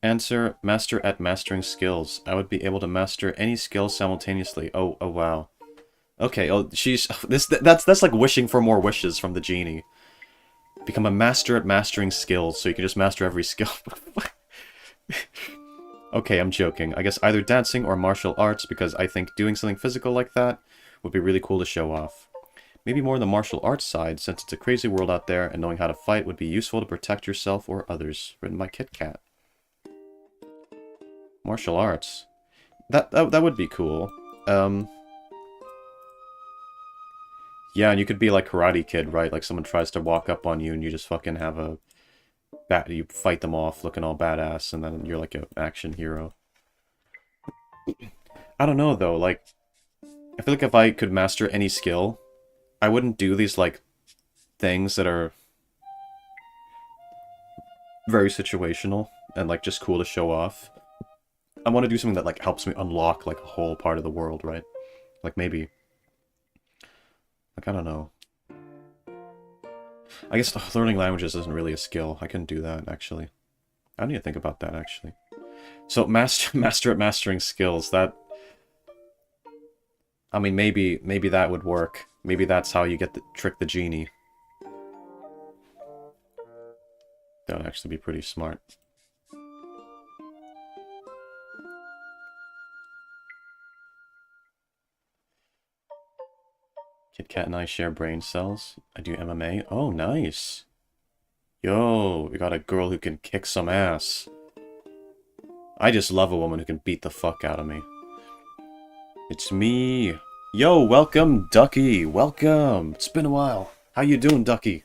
Answer, master at mastering skills. I would be able to master any skill simultaneously. Oh wow. Okay, oh, that's like wishing for more wishes from the genie. Become a master at mastering skills, so you can just master every skill. Okay, I'm joking. I guess either dancing or martial arts, because I think doing something physical like that would be really cool to show off. Maybe more on the martial arts side, since it's a crazy world out there, and knowing how to fight would be useful to protect yourself or others. Written by Kit Kat. Martial arts. That would be cool. Yeah, and you could be like Karate Kid, right? Like someone tries to walk up on you and you just fucking have a... you fight them off looking all badass, and then you're like an action hero. I don't know, though, like... I feel like if I could master any skill, I wouldn't do these, like, things that are very situational and, like, just cool to show off. I want to do something that, like, helps me unlock, like, a whole part of the world, right? Like, maybe... like, I don't know. I guess learning languages isn't really a skill. I can do that, actually. I need to think about that, actually. So, master at mastering skills, that... I mean, maybe that would work. Maybe that's how you get trick the genie. That would actually be pretty smart. Kit Kat and I share brain cells. I do MMA. Oh, nice. Yo, we got a girl who can kick some ass. I just love a woman who can beat the fuck out of me. It's me. Yo, welcome, Ducky. Welcome. It's been a while. How you doing, Ducky?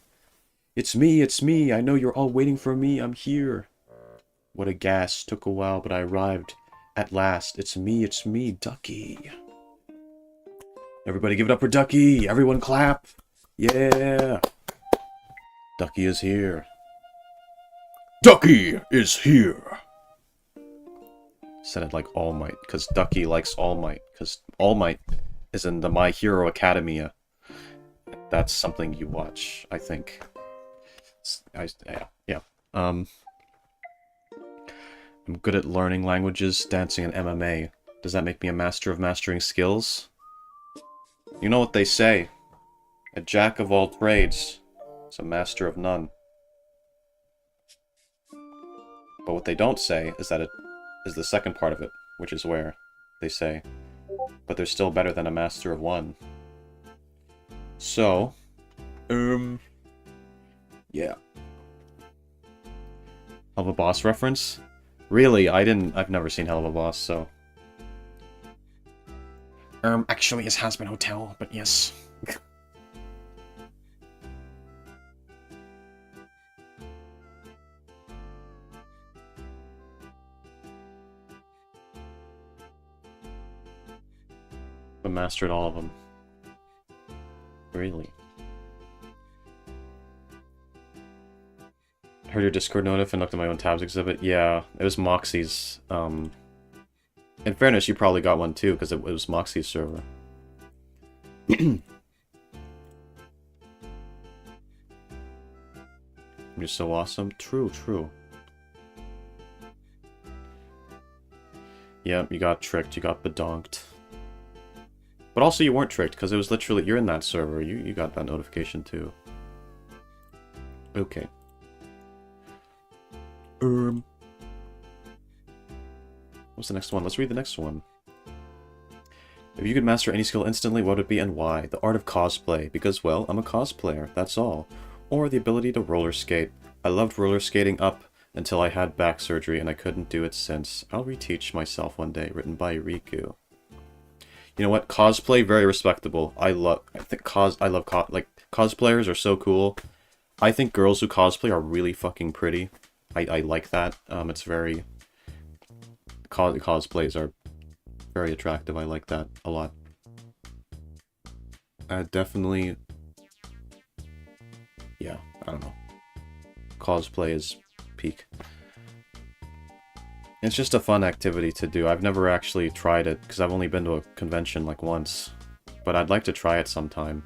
It's me, it's me. I know you're all waiting for me. I'm here. What a gas. Took a while, but I arrived at last. It's me, Ducky. Everybody give it up for Ducky. Everyone clap. Yeah. Ducky is here. Ducky is here. Said it like All Might, because Ducky likes All Might, because All Might is in the My Hero Academia. That's something you watch, I think. Yeah. I'm good at learning languages, dancing, and MMA. Does that make me a master of mastering skills? You know what they say. A jack of all trades is a master of none. But what they don't say is that it is the second part of it, which is where they say, but they're still better than a master of one. So, yeah. Hell of a Boss reference? Really, I've never seen Hell of a Boss, so. Actually, it's Has Been Hotel, but yes. But mastered all of them. Really? I heard your Discord notif and looked at my own tabs exhibit. Yeah, it was Moxie's. In fairness, you probably got one too, because it was Moxie's server. You're so awesome. True, true. Yep, you got tricked. You got bedonked. But also you weren't tricked, because it was literally... You're in that server. You got that notification too. Okay. What's the next one? Let's read the next one. If you could master any skill instantly, what would it be and why? The art of cosplay, because, well, I'm a cosplayer, that's all. Or the ability to roller skate. I loved roller skating up until I had back surgery and I couldn't do it since. I'll reteach myself one day, written by Riku. You know what? Cosplay, very respectable. Cosplayers are so cool. I think girls who cosplay are really fucking pretty. I like that. It's very... Cosplays are very attractive. I like that a lot. Definitely... Yeah, I don't know. Cosplay is peak. It's just a fun activity to do. I've never actually tried it, because I've only been to a convention like once. But I'd like to try it sometime.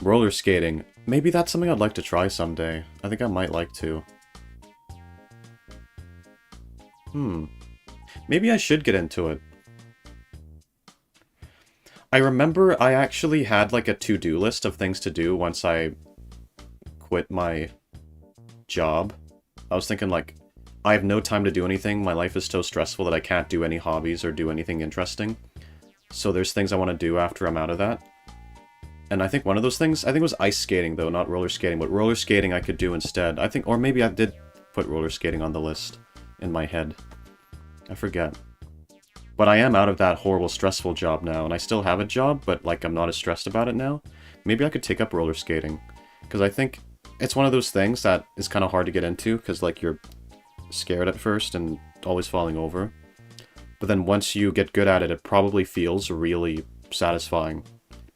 Roller skating. Maybe that's something I'd like to try someday. I think I might like to. Maybe I should get into it. I remember I actually had like a to-do list of things to do once I quit my job. I was thinking like, I have no time to do anything, my life is so stressful that I can't do any hobbies or do anything interesting. So there's things I want to do after I'm out of that. And I think one of those things, I think it was ice skating though, not roller skating, but roller skating I could do instead. I think, or maybe I did put roller skating on the list in my head. I forget. But I am out of that horrible, stressful job now, and I still have a job, but, like, I'm not as stressed about it now. Maybe I could take up roller skating. Because I think it's one of those things that is kind of hard to get into, because, like, you're scared at first and always falling over. But then once you get good at it, it probably feels really satisfying.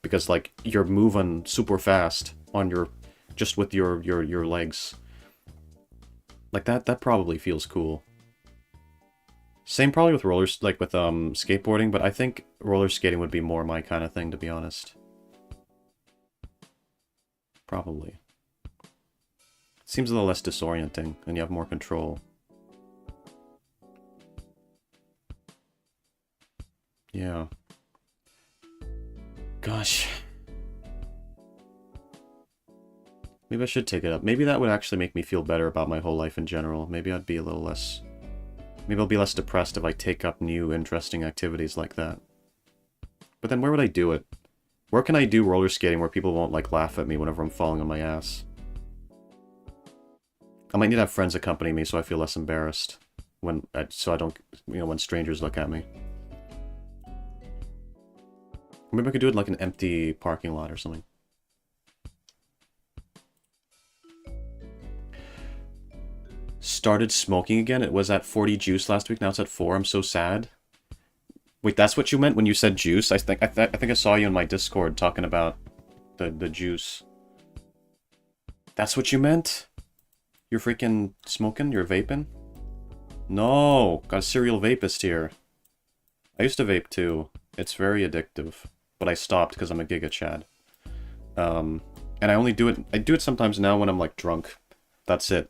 Because, like, you're moving super fast on your... just with your legs. Like, that probably feels cool. Same probably with skateboarding, but I think roller skating would be more my kind of thing, to be honest. Probably. Seems a little less disorienting, and you have more control. Yeah. Gosh. Maybe I should take it up. Maybe that would actually make me feel better about my whole life in general. Maybe I'd be a little less... Maybe I'll be less depressed if I take up new, interesting activities like that. But then where would I do it? Where can I do roller skating where people won't, like, laugh at me whenever I'm falling on my ass? I might need to have friends accompany me so I feel less embarrassed. So I don't, when strangers look at me. Maybe I could do it in, like, an empty parking lot or something. Started smoking again. It was at 40 juice last week. Now it's at 4. I'm so sad. Wait, that's what you meant when you said juice? I think I saw you in my Discord talking about the juice. That's what you meant? You're freaking smoking? You're vaping? No! Got a serial vapist here. I used to vape too. It's very addictive. But I stopped because I'm a Giga Chad. And I only do it... I do it sometimes now when I'm, like, drunk. That's it.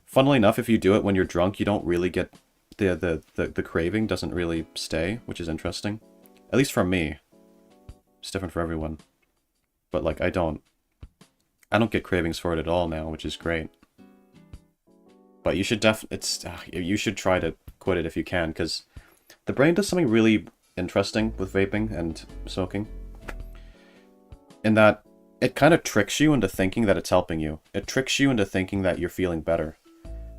Funnily enough, if you do it when you're drunk, you don't really get... The craving doesn't really stay, which is interesting. At least for me. It's different for everyone. But, like, I don't get cravings for it at all now, which is great. But you should you should try to quit it if you can, because the brain does something really interesting with vaping and smoking. In that, it kind of tricks you into thinking that it's helping you. It tricks you into thinking that you're feeling better.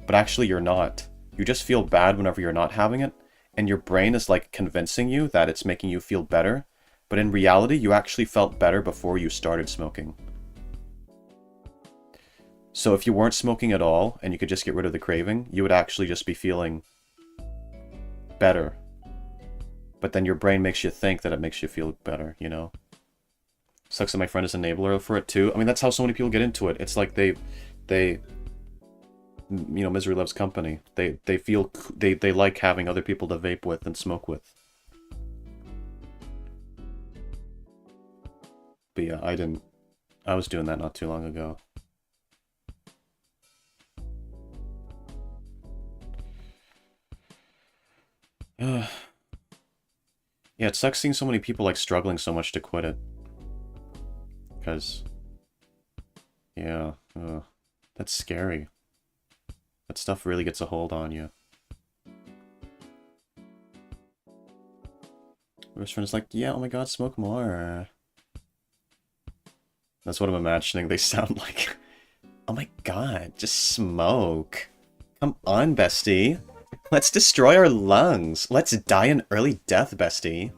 But actually you're not. You just feel bad whenever you're not having it, and your brain is like convincing you that it's making you feel better, but in reality you actually felt better before you started smoking. So if you weren't smoking at all, and you could just get rid of the craving, you would actually just be feeling better. But then your brain makes you think that it makes you feel better, you know? Sucks that my friend is an enabler for it too. I mean, that's how so many people get into it. It's like they misery loves company. They like having other people to vape with and smoke with. But yeah, I was doing that not too long ago. Yeah, it sucks seeing so many people, like, struggling so much to quit it. Because... Yeah, that's scary. That stuff really gets a hold on you. My best friend is like, yeah, oh my god, smoke more. That's what I'm imagining. They sound like, oh my god, just smoke. Come on, bestie. Let's destroy our lungs. Let's die an early death, bestie.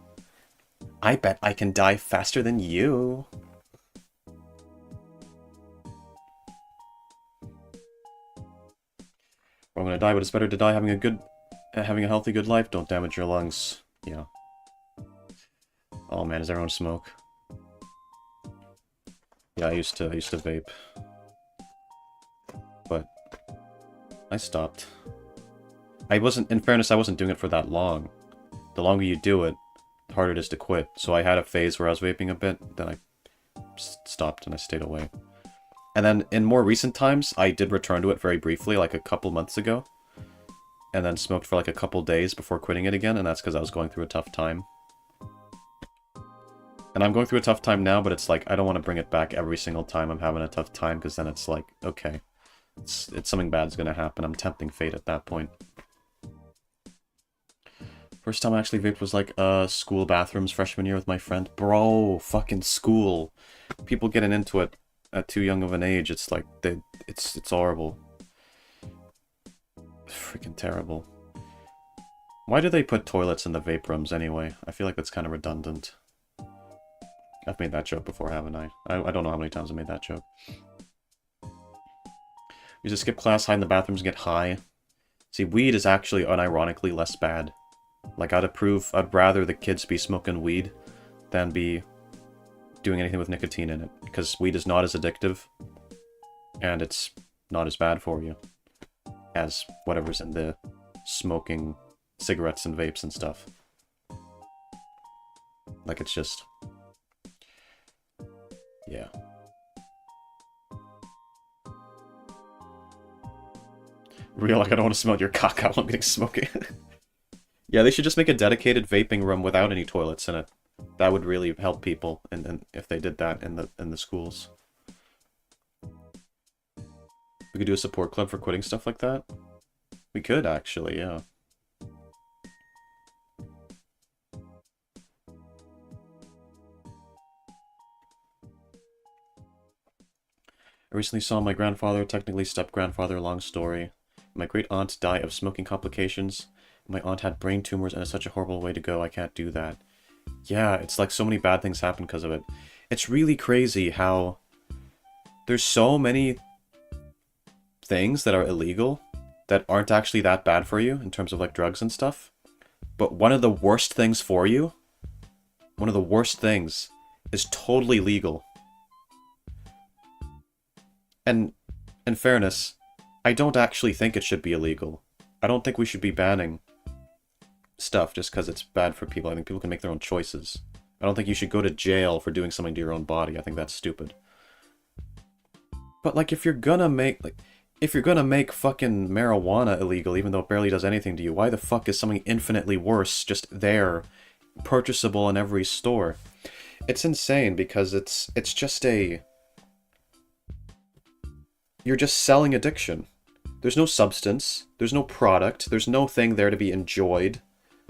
I bet I can die faster than you. I'm gonna die, but it's better to die having a healthy, good life. Don't damage your lungs. Yeah. Oh man, does everyone smoke? Yeah, I used to vape. But I stopped. In fairness, I wasn't doing it for that long. The longer you do it, the harder it is to quit. So I had a phase where I was vaping a bit, then I stopped and I stayed away. And then in more recent times, I did return to it very briefly, like a couple months ago. And then smoked for like a couple days before quitting it again, and that's because I was going through a tough time. And I'm going through a tough time now, but it's like, I don't want to bring it back every single time I'm having a tough time, because then it's like, okay, it's something bad's gonna happen. I'm tempting fate at that point. First time I actually vaped was like school bathrooms freshman year with my friend. Bro, fucking school. People getting into it at too young of an age, it's like, it's horrible. Freaking terrible. Why do they put toilets in the vape rooms anyway? I feel like that's kind of redundant. I've made that joke before, haven't I? I don't know how many times I made that joke. We just skip class, hide in the bathrooms, and get high. See, weed is actually unironically less bad. Like, I'd rather the kids be smoking weed than be doing anything with nicotine in it, because weed is not as addictive, and it's not as bad for you as whatever's in the smoking cigarettes and vapes and stuff. Like, it's just... yeah. Real, like, I don't want to smell your cock out while I'm getting smoking. Yeah, they should just make a dedicated vaping room without any toilets in it. That would really help people, and if they did that in the schools. We could do a support club for quitting stuff like that. We could, actually, yeah. I recently saw my grandfather, technically step-grandfather, long story. My great-aunt died of smoking complications. My aunt had brain tumors, and it's such a horrible way to go. I can't do that. Yeah, it's like so many bad things happen because of it. It's really crazy how there's so many things that are illegal that aren't actually that bad for you in terms of like drugs and stuff. But one of the worst things for you, one of the worst things, is totally legal. And in fairness, I don't actually think it should be illegal. I don't think we should be banning stuff just because it's bad for people. I think people can make their own choices. I don't think you should go to jail for doing something to your own body. I think that's stupid. But like, if you're gonna make fucking marijuana illegal, even though it barely does anything to you, why the fuck is something infinitely worse just there, purchasable in every store? It's insane because it's just a... you're just selling addiction. There's no substance, there's no product, there's no thing there to be enjoyed.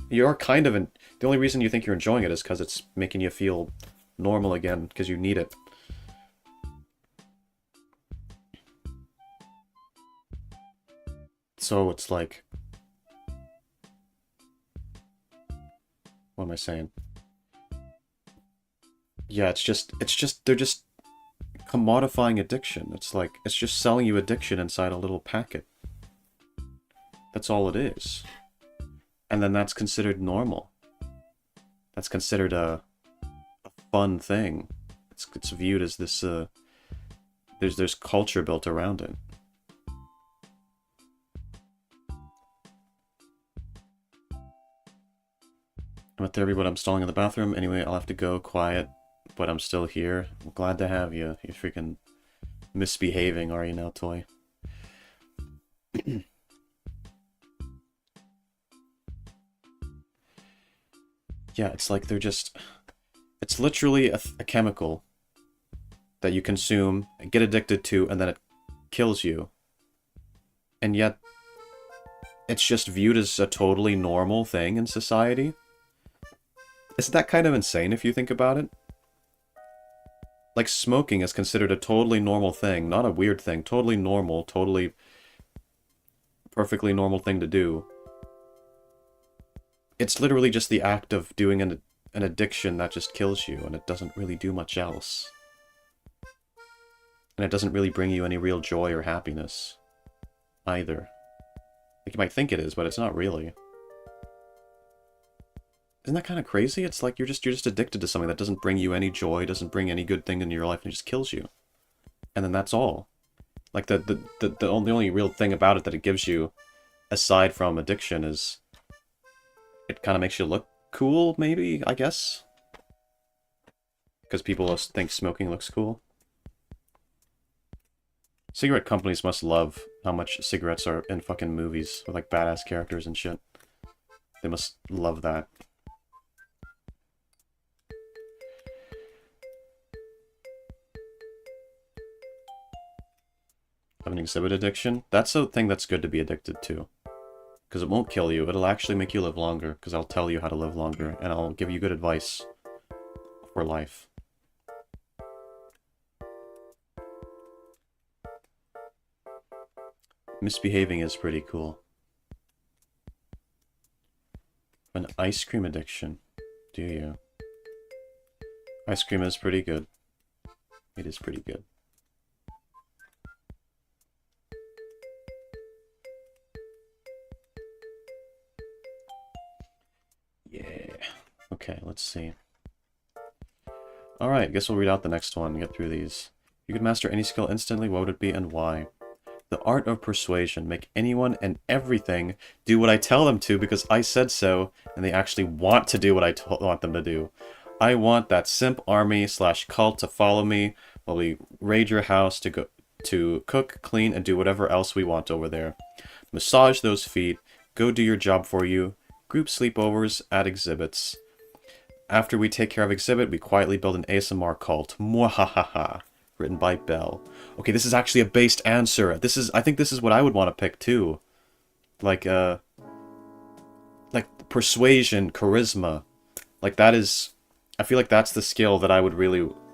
You're kind of the only reason you think you're enjoying it is because it's making you feel normal again, because you need it. So it's like... what am I saying? Yeah, it's just, they're just commodifying addiction. It's like, it's just selling you addiction inside a little packet. That's all it is. And then that's considered normal. That's considered a fun thing. It's viewed as this, there's culture built around it. I'm at therapy, but I'm stalling in the bathroom. Anyway, I'll have to go. Quiet, but I'm still here. I'm glad to have you. You're freaking misbehaving, are you now, Toy? Yeah, it's like they're just... it's literally a chemical that you consume, get addicted to, and then it kills you. And yet, it's just viewed as a totally normal thing in society. Isn't that kind of insane if you think about it? Like, smoking is considered a totally normal thing, not a weird thing. Totally normal, totally perfectly normal thing to do. It's literally just the act of doing an addiction that just kills you, and it doesn't really do much else. And it doesn't really bring you any real joy or happiness, either. Like, you might think it is, but it's not really. Isn't that kind of crazy? It's like you're just addicted to something that doesn't bring you any joy, doesn't bring any good thing into your life, and it just kills you. And then that's all. Like, the only real thing about it that it gives you, aside from addiction, is... it kind of makes you look cool, maybe, I guess? Because people think smoking looks cool. Cigarette companies must love how much cigarettes are in fucking movies with, like, badass characters and shit. They must love that. Have an exhibit addiction? That's a thing that's good to be addicted to. Because it won't kill you, it'll actually make you live longer, because I'll tell you how to live longer, and I'll give you good advice for life. Misbehaving is pretty cool. An ice cream addiction, do you? Ice cream is pretty good. It is pretty good. Okay, let's see. Alright, guess we'll read out the next one and get through these. You could master any skill instantly, what would it be and why? The art of persuasion. Make anyone and everything do what I tell them to because I said so, and they actually want to do what I want them to do. I want that simp army / cult to follow me while we raid your house to cook, clean, and do whatever else we want over there. Massage those feet, go do your job for you, group sleepovers at exhibits. After we take care of exhibit, we quietly build an ASMR cult. Mwahaha. Written by Bell. Okay, this is actually a based answer. I think this is what I would want to pick too. Like persuasion, charisma. Like that is, I feel like that's the skill that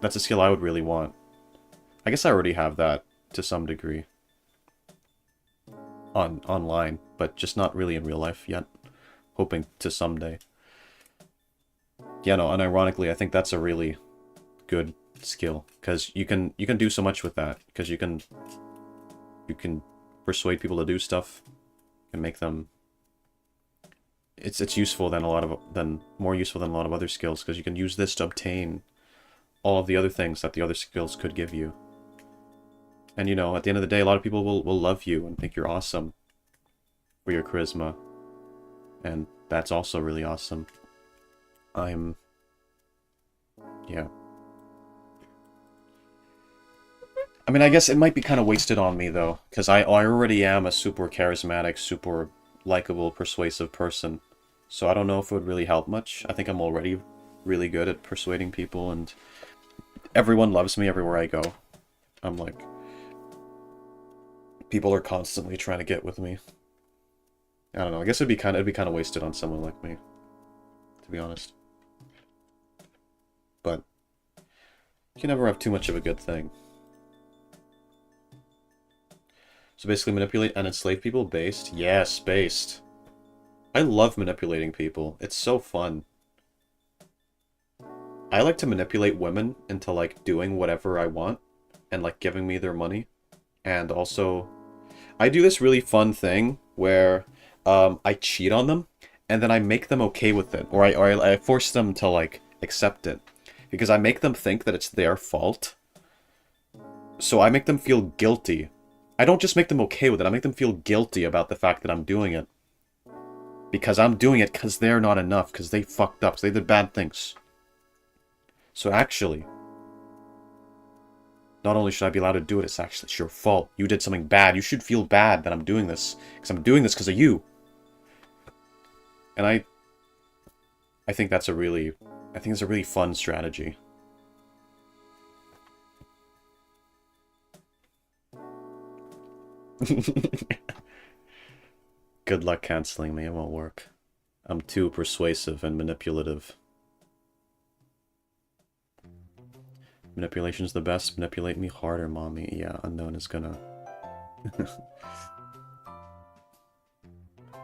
that's a skill I would really want. I guess I already have that to some degree. Online, but just not really in real life yet. Hoping to someday. Yeah, no, unironically, I think that's a really good skill, because you can do so much with that, because you can persuade people to do stuff and make them it's useful more useful than a lot of other skills, because you can use this to obtain all of the other things that the other skills could give you. And you know, at the end of the day, a lot of people will love you and think you're awesome for your charisma, and that's also really awesome. Yeah. I mean, I guess it might be kind of wasted on me, though, because I already am a super charismatic, super likable, persuasive person. So I don't know if it would really help much. I think I'm already really good at persuading people, and everyone loves me everywhere I go. I'm like... people are constantly trying to get with me. I don't know, I guess it'd be kind of wasted on someone like me, to be honest. But you can never have too much of a good thing. So basically manipulate and enslave people based? Yes, based. I love manipulating people. It's so fun. I like to manipulate women into, like, doing whatever I want and, like, giving me their money. And also, I do this really fun thing where I cheat on them and then I make them okay with it. Or I force them to, like, accept it. Because I make them think that it's their fault. So I make them feel guilty. I don't just make them okay with it, I make them feel guilty about the fact that I'm doing it. Because I'm doing it because they're not enough, because they fucked up, because they did bad things. So actually, not only should I be allowed to do it, it's your fault. You did something bad. You should feel bad that I'm doing this, because I'm doing this because of you. And I think it's a really fun strategy. Good luck canceling me, it won't work. I'm too persuasive and manipulative. Manipulation's the best. Manipulate me harder, mommy. Yeah, Unknown is gonna...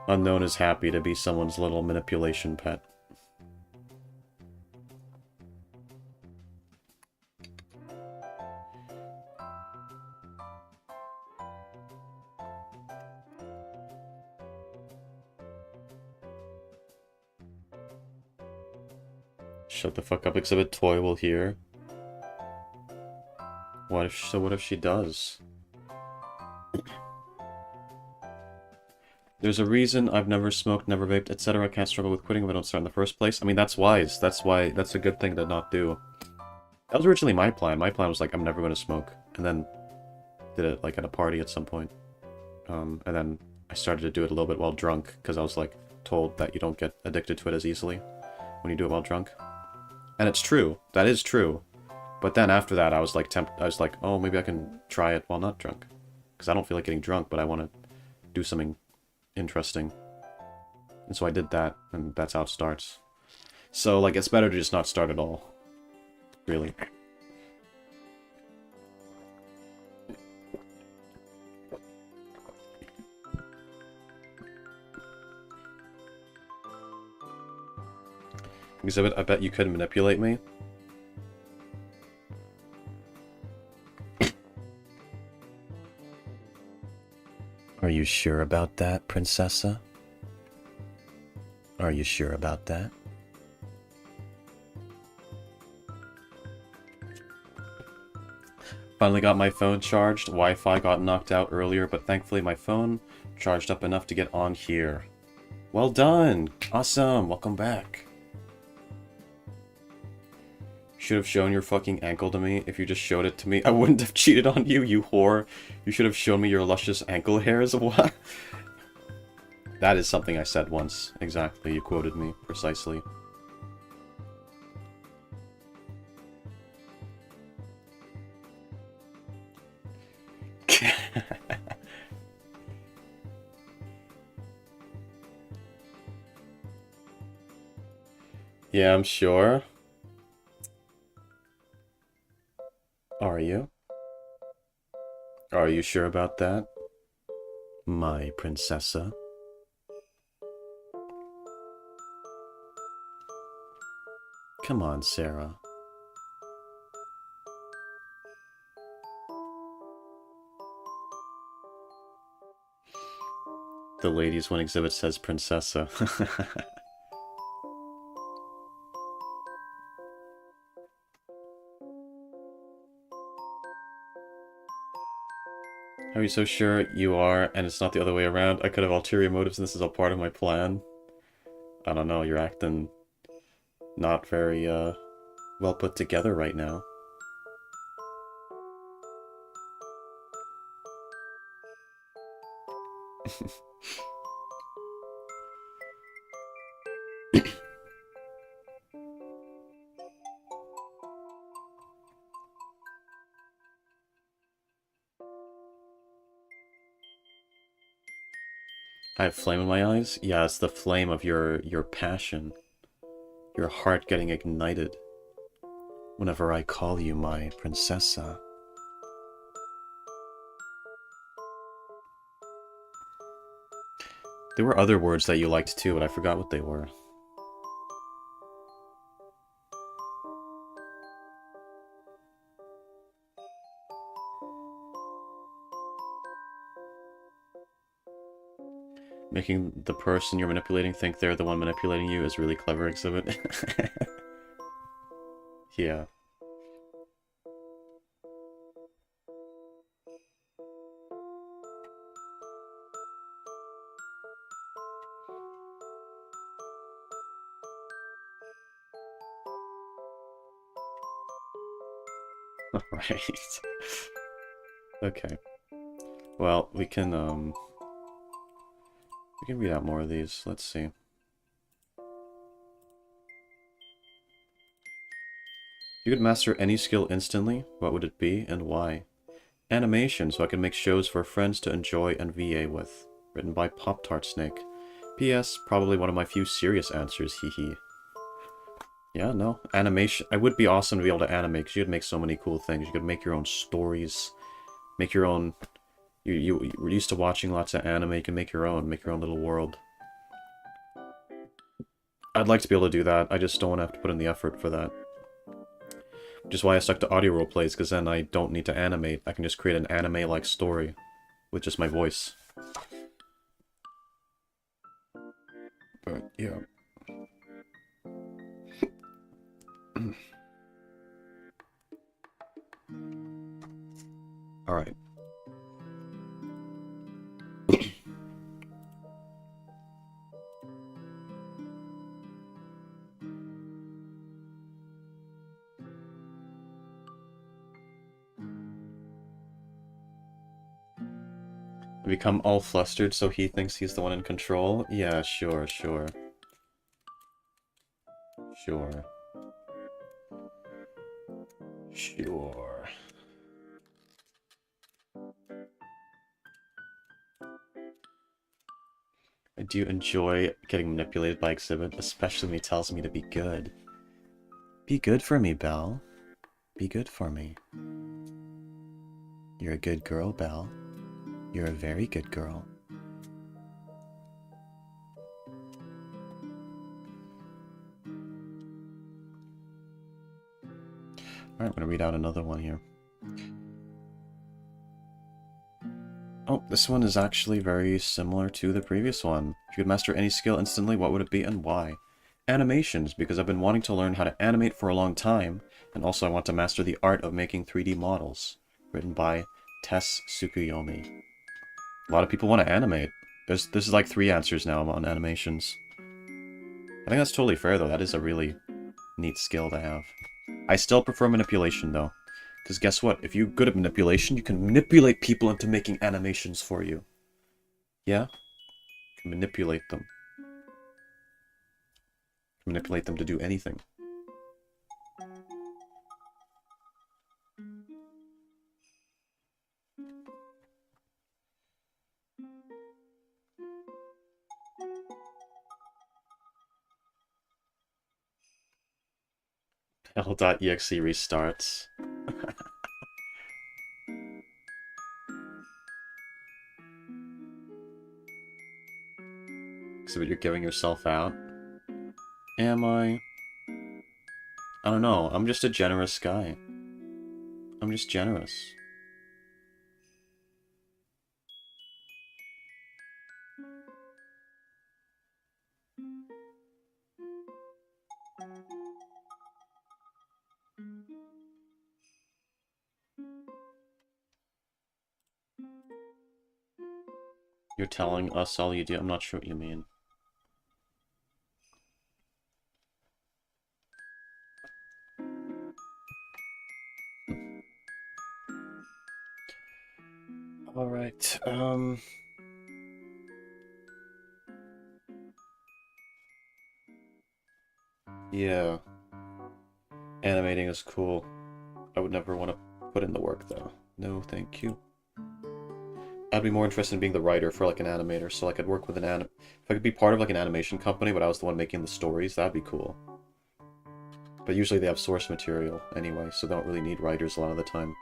Unknown is happy to be someone's little manipulation pet. Shut the fuck up, Exhibit Toy will hear. What if she does? There's a reason I've never smoked, never vaped, etc. I can't struggle with quitting if I don't start in the first place. I mean, that's wise. That's a good thing to not do. That was originally my plan. My plan was like, I'm never going to smoke. And then did it like at a party at some point. And then I started to do it a little bit while drunk, because I was like told that you don't get addicted to it as easily when you do it while drunk. And it's true. That is true. But then after that, I was like, oh, maybe I can try it while not drunk. Because I don't feel like getting drunk, but I want to do something interesting. And so I did that, and that's how it starts. So, like, it's better to just not start at all. Really. Exhibit, I bet you could manipulate me. Are you sure about that, Princessa? Are you sure about that? Finally got my phone charged. Wi-Fi got knocked out earlier, but thankfully my phone charged up enough to get on here. Well done! Awesome! Welcome back. Should have shown your fucking ankle to me. If you just showed it to me, I wouldn't have cheated on you, you whore. You should have shown me your luscious ankle hairs. What? That is something I said once. Exactly, you quoted me precisely. Yeah, I'm sure. Are you? Are you sure about that? My princessa? Come on, Sarah. The ladies one exhibit says princessa. Are you so sure you are, and it's not the other way around? I could have ulterior motives and this is all part of my plan. I don't know, you're acting not very, well put together right now. I have flame in my eyes? Yeah, it's the flame of your passion. Your heart getting ignited. Whenever I call you my princessa. There were other words that you liked too, but I forgot what they were. Making the person you're manipulating think they're the one manipulating you is really clever, exhibit. Yeah. Right. Okay. Well, we can read out more of these. Let's see. If you could master any skill instantly, what would it be and why? Animation, so I can make shows for friends to enjoy and VA with. Written by Pop-Tart Snake. P.S. Probably one of my few serious answers, hee hee. Yeah, no. Animation. It would be awesome to be able to animate, because you could make so many cool things. You could make your own stories. Make your own... You were used to watching lots of anime, you can make your own little world. I'd like to be able to do that, I just don't want to have to put in the effort for that. Which is why I stuck to audio roleplays, because then I don't need to animate. I can just create an anime-like story with just my voice. But, yeah. Alright. Become all flustered so he thinks he's the one in control? Yeah, sure, sure. Sure. Sure. I do enjoy getting manipulated by Exhibit, especially when he tells me to be good. Be good for me, Belle. Be good for me. You're a good girl, Belle. You're a very good girl. Alright, I'm gonna read out another one here. Oh, this one is actually very similar to the previous one. If you could master any skill instantly, what would it be and why? Animations, because I've been wanting to learn how to animate for a long time, and also I want to master the art of making 3D models. written by Tess Tsukuyomi. A lot of people want to animate. This is like 3 answers now on animations. I think that's totally fair, though. That is a really neat skill to have. I still prefer manipulation, though. Because guess what? If you're good at manipulation, you can manipulate people into making animations for you. Yeah? You can manipulate them. Manipulate them to do anything. L.exe restarts. So you're giving yourself out? Am I? I don't know. I'm just a generous guy. I'm just generous. You're telling us all you do? I'm not sure what you mean. Alright, yeah. Animating is cool. I would never want to put in the work, though. No, thank you. I'd be more interested in being the writer for, like, an animator, so I could work with an If I could be part of, like, an animation company, but I was the one making the stories, that'd be cool. But usually they have source material anyway, so they don't really need writers a lot of the time.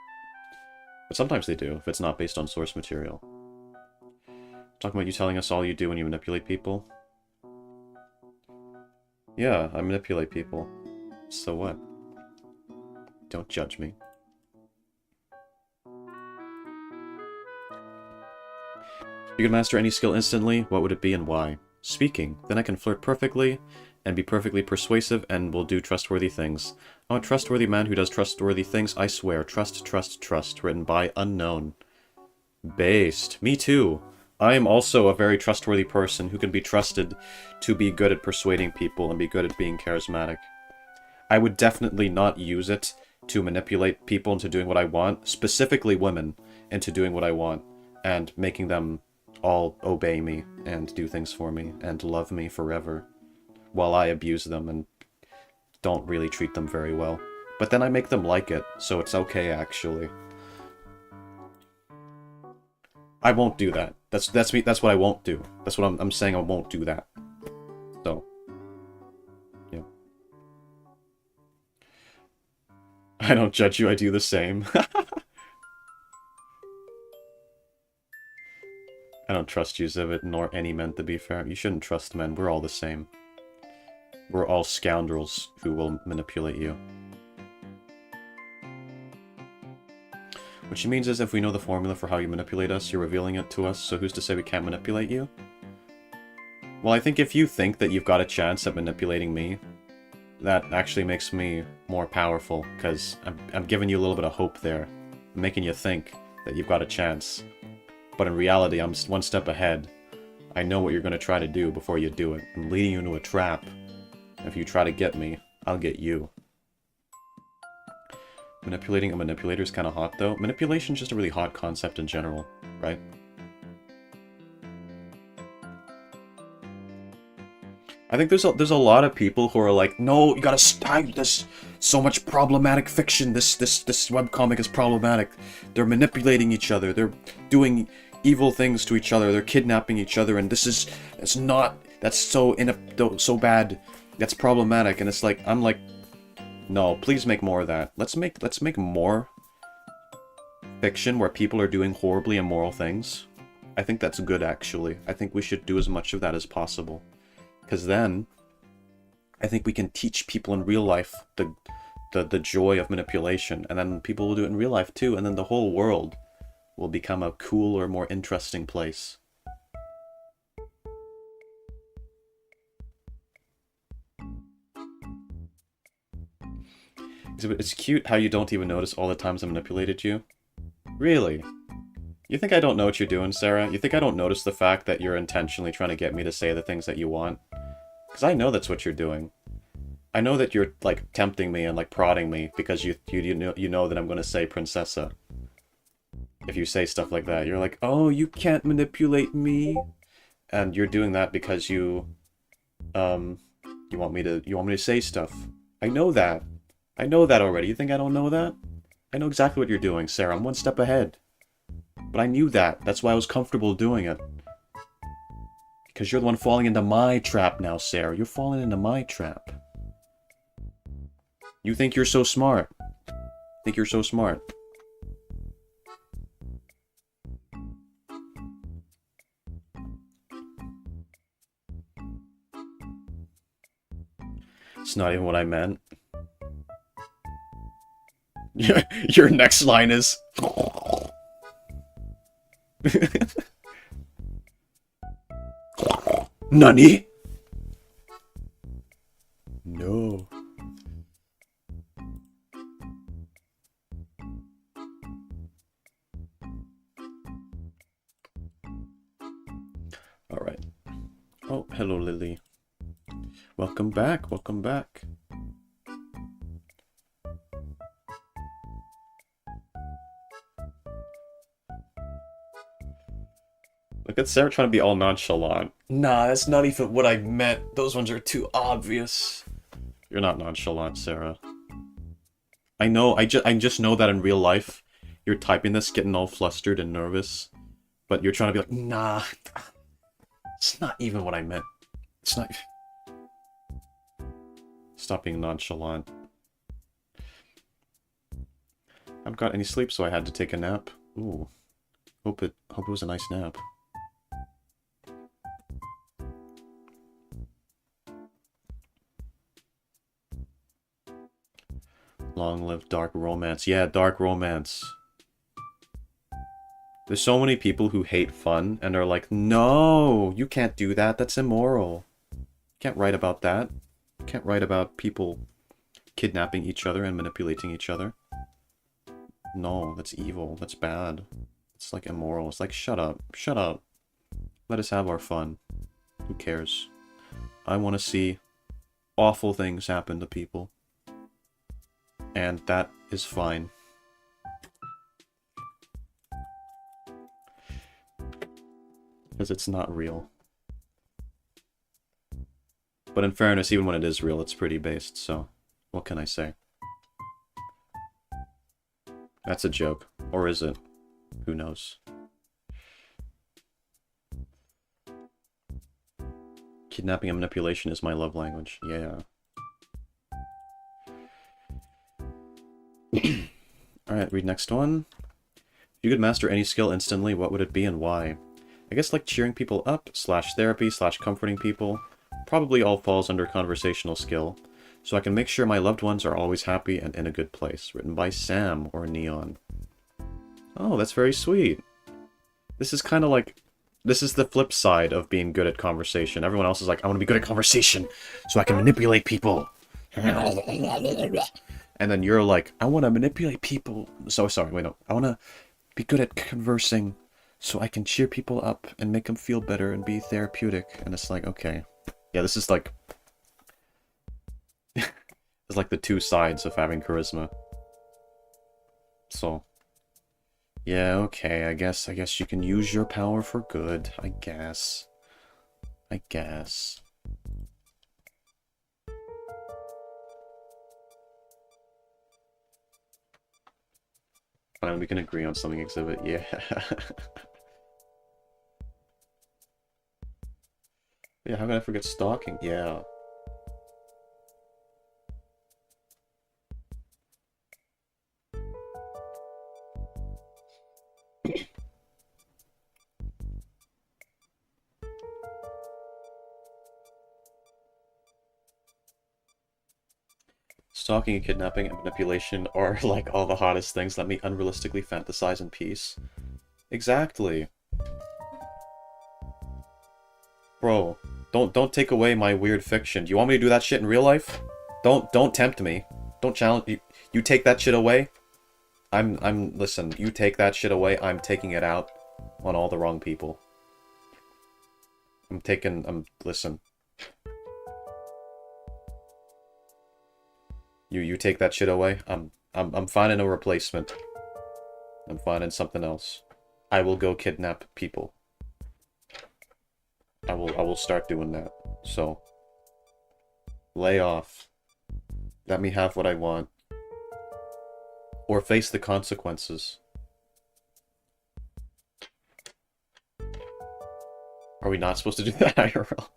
But sometimes they do, if it's not based on source material. Talking about you telling us all you do when you manipulate people? Yeah, I manipulate people. So what? Don't judge me. If you could master any skill instantly, what would it be and why? Speaking. Then I can flirt perfectly, and be perfectly persuasive, and will do trustworthy things. I'm a trustworthy man who does trustworthy things, I swear. Trust, trust, trust. Written by unknown. Based. Me too. I am also a very trustworthy person who can be trusted to be good at persuading people and be good at being charismatic. I would definitely not use it to manipulate people into doing what I want, specifically women, into doing what I want, and making them all obey me and do things for me and love me forever, while I abuse them and don't really treat them very well. But then I make them like it, so it's okay, actually. I won't do that. That's me. That's what I won't do. That's what I'm saying. I won't do that. So, yeah. I don't judge you. I do the same. I don't trust you, Zivit, nor any men, to be fair. You shouldn't trust men. We're all the same. We're all scoundrels who will manipulate you. What she means is if we know the formula for how you manipulate us, you're revealing it to us, so who's to say we can't manipulate you? Well, I think if you think that you've got a chance at manipulating me, that actually makes me more powerful, because I'm giving you a little bit of hope there. I'm making you think that you've got a chance. But in reality, I'm one step ahead. I know what you're going to try to do before you do it. I'm leading you into a trap. If you try to get me, I'll get you. Manipulating a manipulator is kind of hot, though. Manipulation's just a really hot concept in general, right? I think there's a lot of people who are like, no, you gotta stop this. So much problematic fiction. This webcomic is problematic. They're manipulating each other. They're doing evil things to each other. They're kidnapping each other, and that's so bad. That's problematic. And it's like, I'm like, no, please make more of that. Let's make more fiction where people are doing horribly immoral things. I think that's good, actually. I think we should do as much of that as possible. Because then, I think we can teach people in real life the joy of manipulation, and then people will do it in real life too, and then the whole world will become a cooler, more interesting place. It's cute how you don't even notice all the times I manipulated you. Really? You think I don't know what you're doing, Sarah? You think I don't notice the fact that you're intentionally trying to get me to say the things that you want? Because I know that's what you're doing. I know that you're, like, tempting me and, like, prodding me because you know that I'm going to say princessa. If you say stuff like that, you're like, oh, you can't manipulate me. And you're doing that because you want me to say stuff. I know that. I know that already. You think I don't know that? I know exactly what you're doing, Sarah. I'm one step ahead. But I knew that. That's why I was comfortable doing it. Because you're the one falling into my trap now, Sarah. You're falling into my trap. You think you're so smart. Think you're so smart. It's not even what I meant. Your next line is... Nani? No. Alright. Oh, hello, Lily. Welcome back, welcome back. Look at Sarah trying to be all nonchalant. Nah, that's not even what I meant. Those ones are too obvious. You're not nonchalant, Sarah. I know, I just know that in real life, you're typing this, getting all flustered and nervous. But you're trying to be like, nah, it's not even what I meant. It's not... Stop being nonchalant. I haven't got any sleep, so I had to take a nap. Ooh. Hope it was a nice nap. Long live dark romance. Yeah, dark romance. There's so many people who hate fun and are like, no, you can't do that. That's immoral. You can't write about that. You can't write about people kidnapping each other and manipulating each other. No, that's evil. That's bad. It's like immoral. It's like, shut up. Shut up. Let us have our fun. Who cares? I want to see awful things happen to people. And that is fine. Because it's not real. But in fairness, even when it is real, it's pretty based, so what can I say? That's a joke. Or is it? Who knows? Kidnapping and manipulation is my love language. Yeah. Alright, read next one. If you could master any skill instantly, what would it be and why? I guess like cheering people up, /therapy, /comforting people. Probably all falls under conversational skill. So I can make sure my loved ones are always happy and in a good place. Written by Sam or Neon. Oh, that's very sweet. This is kind of like... This is the flip side of being good at conversation. Everyone else is like, I want to be good at conversation so I can manipulate people. And then you're like, I want to manipulate people. So sorry, wait, no. I want to be good at conversing so I can cheer people up and make them feel better and be therapeutic. And it's like, okay. Yeah, this is like... it's like the two sides of having charisma. So... yeah, okay, I guess you can use your power for good. I guess. Fine, we can agree on something, Exhibit. Yeah. Yeah, how can I forget stalking? Yeah. Stalking and kidnapping and manipulation are like all the hottest things. Let me unrealistically fantasize in peace. Exactly. Bro, don't take away my weird fiction. Do you want me to do that shit in real life? Don't tempt me. Don't challenge you. You take that shit away, listen, you take that shit away, I'm taking it out on all the wrong people. Listen. You take that shit away, I'm finding a replacement. I'm finding something else. I will go kidnap people. I will start doing that. So, lay off. Let me have what I want. Or face the consequences. Are we not supposed to do that IRL?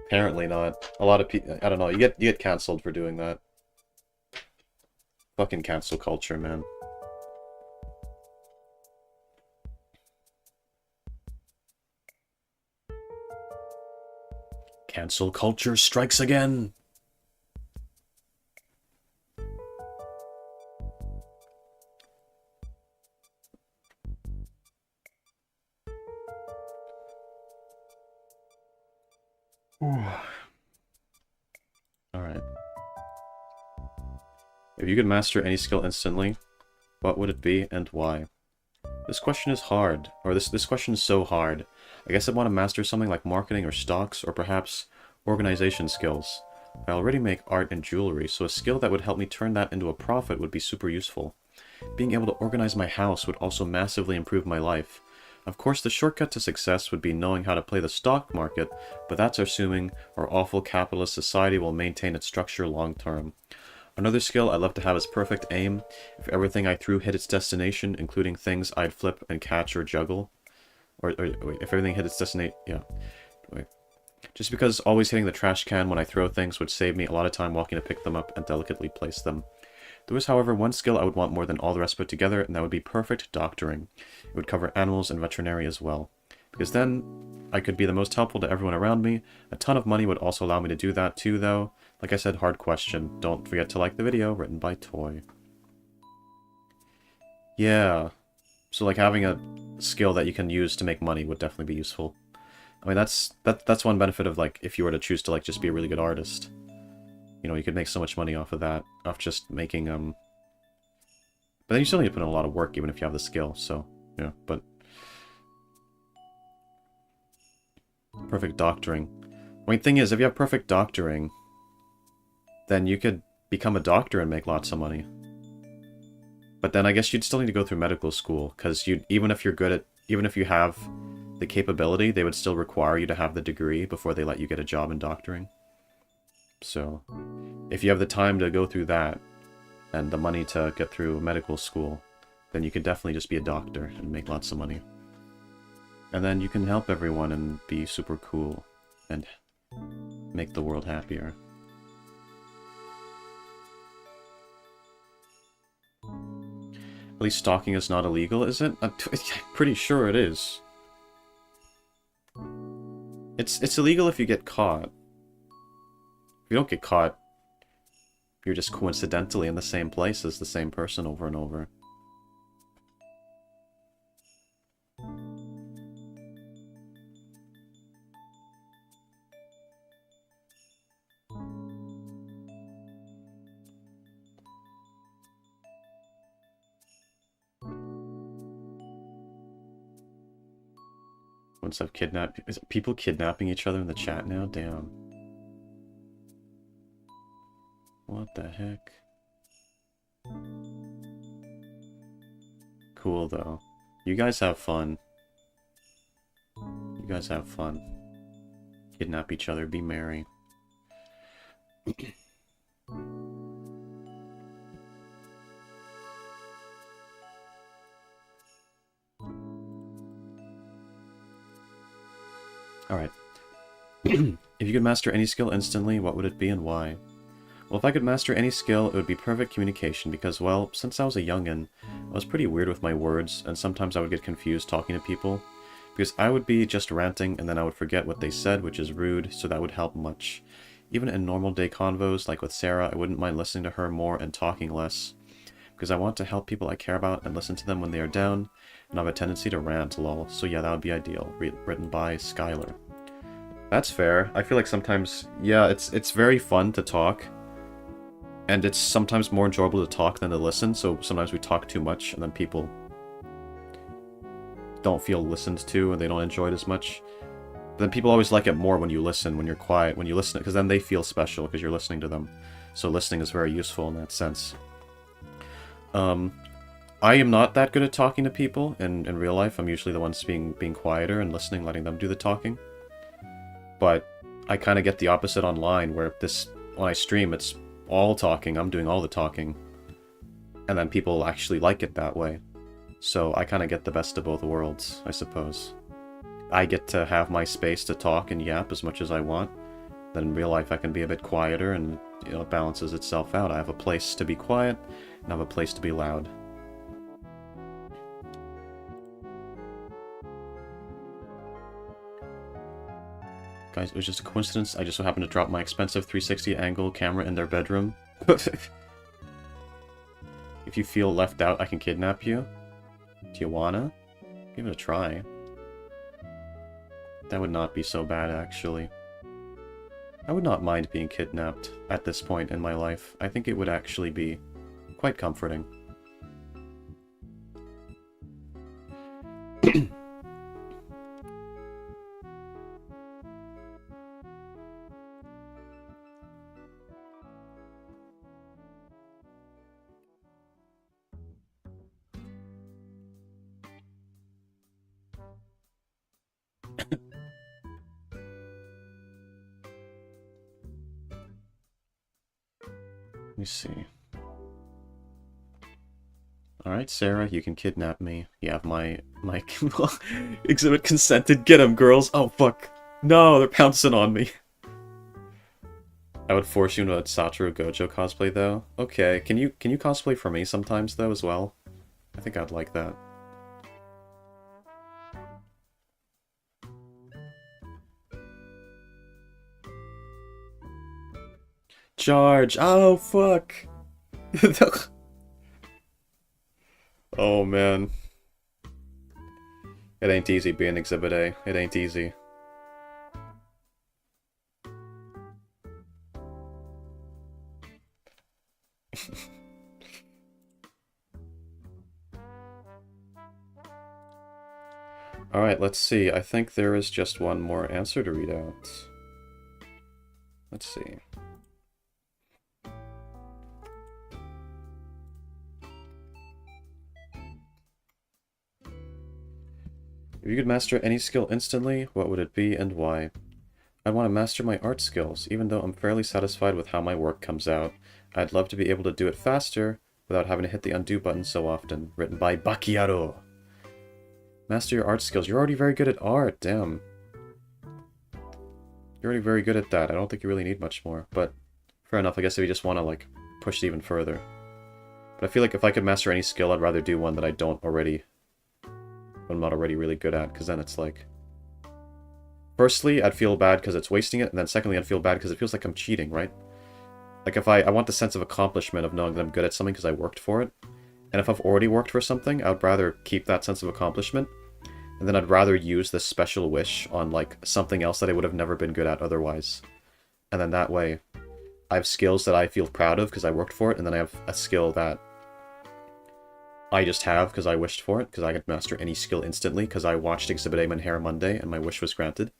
Apparently not. A lot of people, I don't know, you get cancelled for doing that. Fucking cancel culture, man. Cancel culture strikes again! Alright. If you could master any skill instantly, what would it be and why? This question is hard. Or this question is so hard. I guess I'd want to master something like marketing or stocks, or perhaps organization skills. I already make art and jewelry, so a skill that would help me turn that into a profit would be super useful. Being able to organize my house would also massively improve my life. Of course, the shortcut to success would be knowing how to play the stock market, but that's assuming our awful capitalist society will maintain its structure long term. Another skill I'd love to have is perfect aim. If everything I threw hit its destination, including things I'd flip and catch or juggle. Or wait, if everything hit its destination, yeah. Wait. Just because always hitting the trash can when I throw things would save me a lot of time walking to pick them up and delicately place them. There is, however, one skill I would want more than all the rest put together, and that would be perfect doctoring. It would cover animals and veterinary as well. Because then, I could be the most helpful to everyone around me. A ton of money would also allow me to do that too, though. Like I said, hard question. Don't forget to like the video, written by Toy. Yeah. So, like, having a skill that you can use to make money would definitely be useful. I mean, that's one benefit of, like, if you were to choose to, like, just be a really good artist. You know, you could make so much money off of that, off just making, But then you still need to put in a lot of work, even if you have the skill, so, yeah, but... Perfect doctoring. I mean, thing is, if you have perfect doctoring, then you could become a doctor and make lots of money. But then I guess you'd still need to go through medical school, because even if you have the capability, they would still require you to have the degree before they let you get a job in doctoring. So, if you have the time to go through that, and the money to get through medical school, then you could definitely just be a doctor and make lots of money. And then you can help everyone and be super cool, and make the world happier. At least stalking is not illegal, is it? I'm pretty sure it is. It's illegal if you get caught. If you don't get caught, you're just coincidentally in the same place as the same person over and over. Once I've kidnapped... Is it people kidnapping each other in the chat now? Damn. What the heck? Cool, though. You guys have fun. You guys have fun. Kidnap each other, be merry. Alright. If you could master any skill instantly, what would it be and why? Well, if I could master any skill, it would be perfect communication because, well, since I was a youngin', I was pretty weird with my words, and sometimes I would get confused talking to people. Because I would be just ranting, and then I would forget what they said, which is rude, so that would help much. Even in normal day convos, like with Sarah, I wouldn't mind listening to her more and talking less. Because I want to help people I care about and listen to them when they are down, and I have a tendency to rant, lol. So yeah, that would be ideal. Written by Skylar. That's fair. I feel like sometimes, yeah, it's very fun to talk. And it's sometimes more enjoyable to talk than to listen, so sometimes we talk too much, and then people don't feel listened to, and they don't enjoy it as much. But then people always like it more when you listen, when you're quiet, when you listen, because then they feel special, because you're listening to them. So listening is very useful in that sense. I am not that good at talking to people in real life. I'm usually the one being quieter and listening, letting them do the talking. But I kind of get the opposite online, where when I stream, it's all talking, I'm doing all the talking. And then people actually like it that way. So I kind of get the best of both worlds, I suppose. I get to have my space to talk and yap as much as I want. Then in real life I can be a bit quieter and, you know, it balances itself out. I have a place to be quiet, and I have a place to be loud. Guys, it was just a coincidence. I just so happened to drop my expensive 360 angle camera in their bedroom. If you feel left out, I can kidnap you. Do you wanna? Give it a try. That would not be so bad, actually. I would not mind being kidnapped at this point in my life. I think it would actually be quite comforting. Let me see. Alright, Sarah, you can kidnap me. You have my exhibit consented. Get him, girls! Oh, fuck. No, they're pouncing on me. I would force you into a Satoru Gojo cosplay, though. Okay, can you cosplay for me sometimes, though, as well? I think I'd like that. Charge! Oh, fuck! Oh, man. It ain't easy being Exhibit A. It ain't easy. Alright, let's see. I think there is just one more answer to read out. Let's see. If you could master any skill instantly, what would it be and why? I want to master my art skills, even though I'm fairly satisfied with how my work comes out. I'd love to be able to do it faster, without having to hit the undo button so often. Written by Bakiaro. Master your art skills. You're already very good at art, damn. You're already very good at that. I don't think you really need much more, but fair enough. I guess if you just want to, like, push it even further. But I feel like if I could master any skill, I'd rather do one that I don't already... I'm not already really good at, because then it's like... Firstly, I'd feel bad because it's wasting it, and then secondly, I'd feel bad because it feels like I'm cheating, right? Like, if I want the sense of accomplishment of knowing that I'm good at something because I worked for it. And if I've already worked for something, I would rather keep that sense of accomplishment. And then I'd rather use this special wish on, like, something else that I would have never been good at otherwise. And then that way, I have skills that I feel proud of because I worked for it, and then I have a skill that I just have because I wished for it, because I could master any skill instantly, because I watched Exhibit A Menhera Monday, and my wish was granted.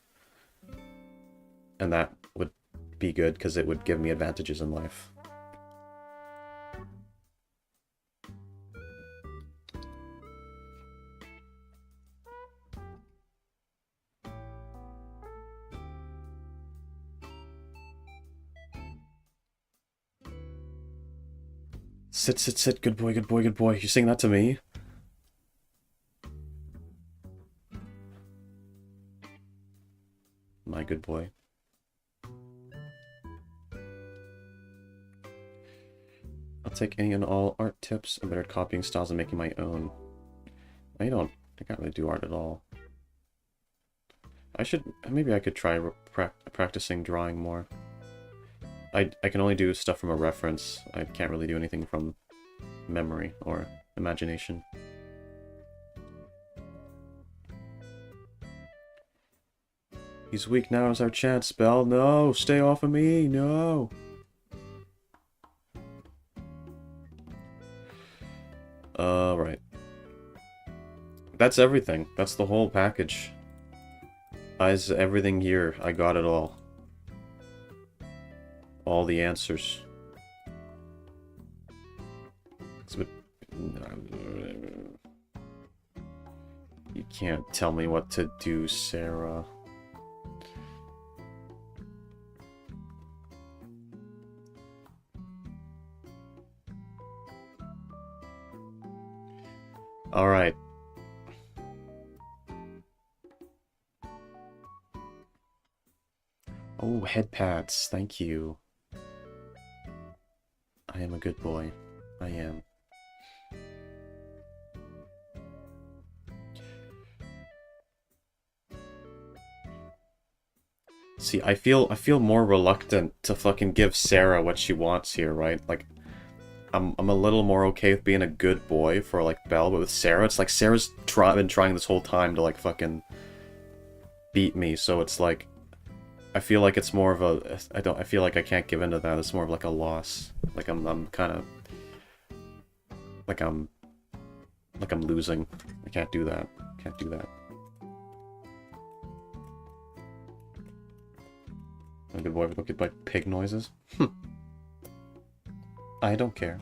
And that would be good, because it would give me advantages in life. Sit, sit, sit, good boy, good boy, good boy. You sing that to me? My good boy. I'll take any and all art tips and better copying styles and making my own. I can't really do art at all. Maybe I could try practicing drawing more. I can only do stuff from a reference. I can't really do anything from memory or imagination. He's weak, now is our chance, Belle. No, stay off of me, no. Right. That's everything. That's the whole package. Is everything here. I got it all. All the answers. You can't tell me what to do, Sarah. Alright. Oh, head pats. Thank you. I am a good boy. I am. See, I feel more reluctant to fucking give Sarah what she wants here, right? Like, I'm a little more okay with being a good boy for, like, Belle, but with Sarah, it's like Sarah's been trying this whole time to, like, fucking beat me, so it's like, I feel like it's more of a, I feel like I can't give into that, it's more of like a loss. Like, I'm kind of, like I'm losing. I can't do that. Can't do that. A good boy with looked by pig noises? I don't care.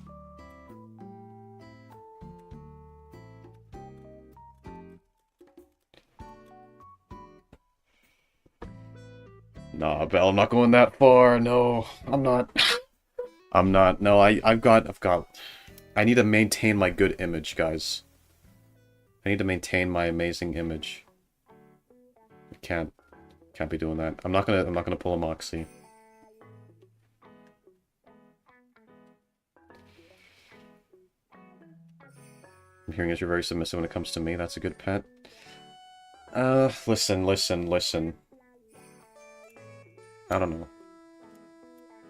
Nah, Belle, I'm not going that far. No, I'm not. I'm not. No, I've got... I need to maintain my good image, guys. I need to maintain my amazing image. I can't be doing that. I'm not gonna pull a Moxie. I'm hearing as you're very submissive when it comes to me. That's a good pet. Listen. I don't know.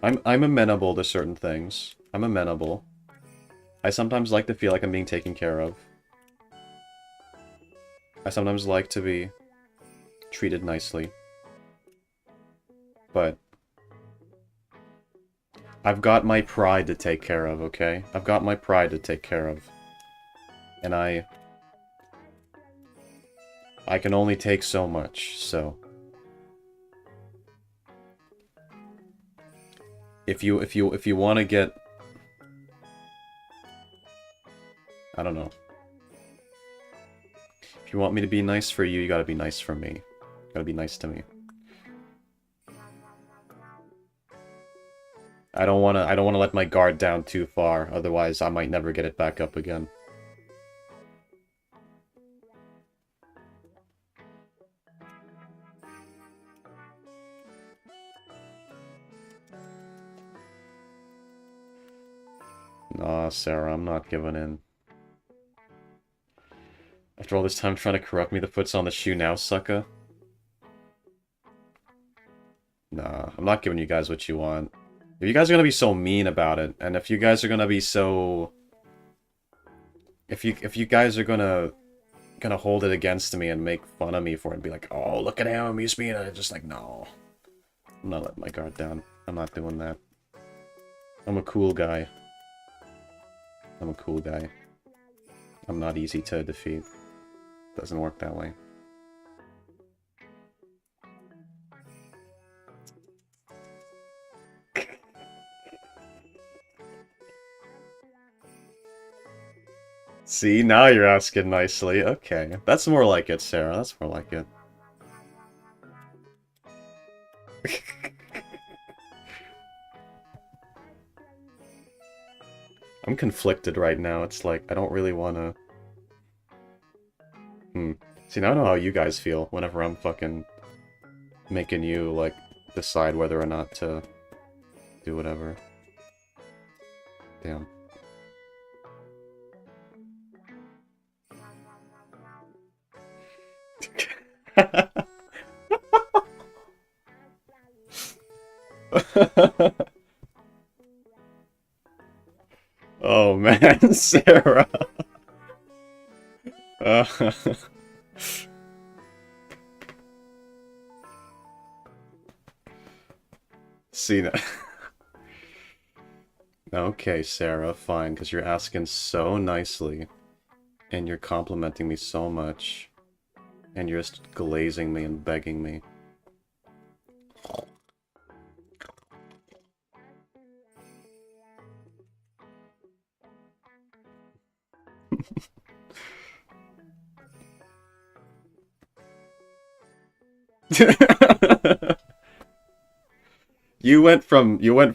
I'm amenable to certain things. I'm amenable. I sometimes like to feel like I'm being taken care of. I sometimes like to be treated nicely. But I've got my pride to take care of, okay? I've got my pride to take care of. And I can only take so much, so... If you want to get... I don't know. If you want me to be nice for you, you gotta be nice for me. You gotta be nice to me. I don't wanna let my guard down too far, otherwise I might never get it back up again. Nah, Sarah, I'm not giving in. After all this time trying to corrupt me, the foot's on the shoe now, sucker. Nah, I'm not giving you guys what you want. If you guys are gonna be so mean about it, and if you guys are gonna be so... If you guys are gonna hold it against me and make fun of me for it and be like, oh, look at him, he's being just like, no. I'm not letting my guard down. I'm not doing that. I'm a cool guy. I'm a cool guy. I'm not easy to defeat. Doesn't work that way. See, now you're asking nicely. Okay. That's more like it, Sarah. That's more like it. I'm conflicted right now. It's like, I don't really want to... See, now I know how you guys feel whenever I'm fucking making you, like, decide whether or not to do whatever. Damn. Oh man, Sarah. See that? Okay, Sarah, fine, because you're asking so nicely. And you're complimenting me so much. And you're just glazing me and begging me. You went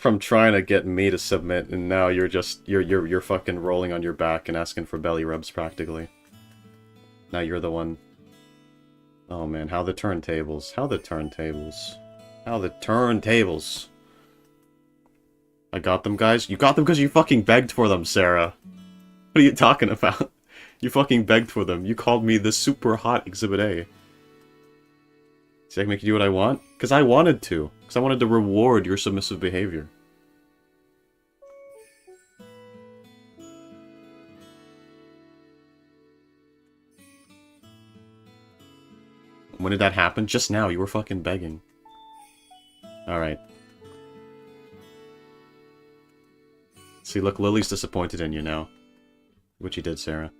from trying to get me to submit, and now you're fucking rolling on your back and asking for belly rubs practically. Now you're the one. Oh man, how the turntables. How the turntables. How the turntables. I got them, guys. You got them because you fucking begged for them, Sarah. What are you talking about? You fucking begged for them. You called me the super hot Exhibit A. See, I can make you do what I want? Because I wanted to. Because I wanted to reward your submissive behavior. When did that happen? Just now. You were fucking begging. Alright. See, look, Lily's disappointed in you now. What you did, Sarah.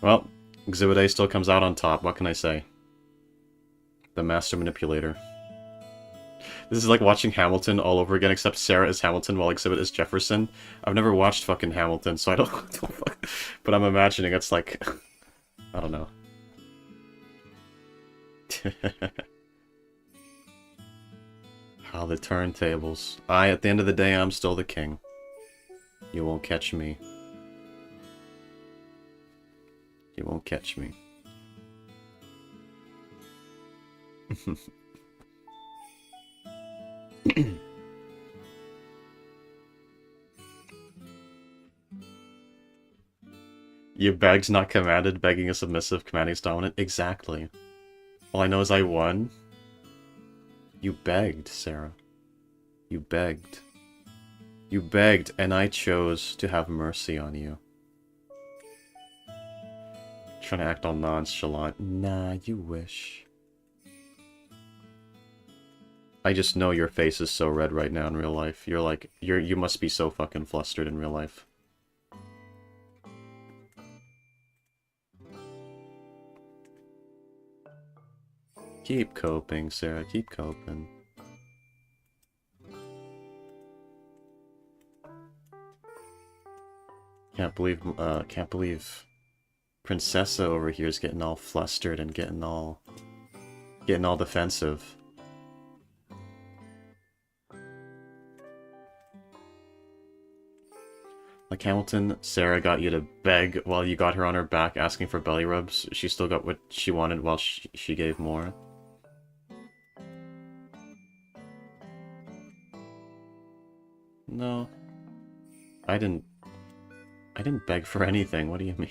Well, Exhibit A still comes out on top. What can I say? The master manipulator. This is like watching Hamilton all over again, except Sarah is Hamilton while Exhibit is Jefferson. I've never watched fucking Hamilton, so I don't fuck. But I'm imagining it's like... I don't know. How the turntables. At the end of the day, I'm still the king. You won't catch me. You won't catch me. You begged, not commanded. Begging is submissive, commanding is dominant. Exactly. All I know is I won. You begged, Sarah. You begged. You begged, and I chose to have mercy on you. Trying to act all nonchalant. Nah, you wish. I just know your face is so red right now in real life. You're like, you must be so fucking flustered in real life. Keep coping, Sarah. Keep coping. Can't believe Princessa over here is getting all flustered and getting all defensive. Like Hamilton, Sarah got you to beg while you got her on her back asking for belly rubs. She still got what she wanted while she gave more. No. I didn't beg for anything. What do you mean?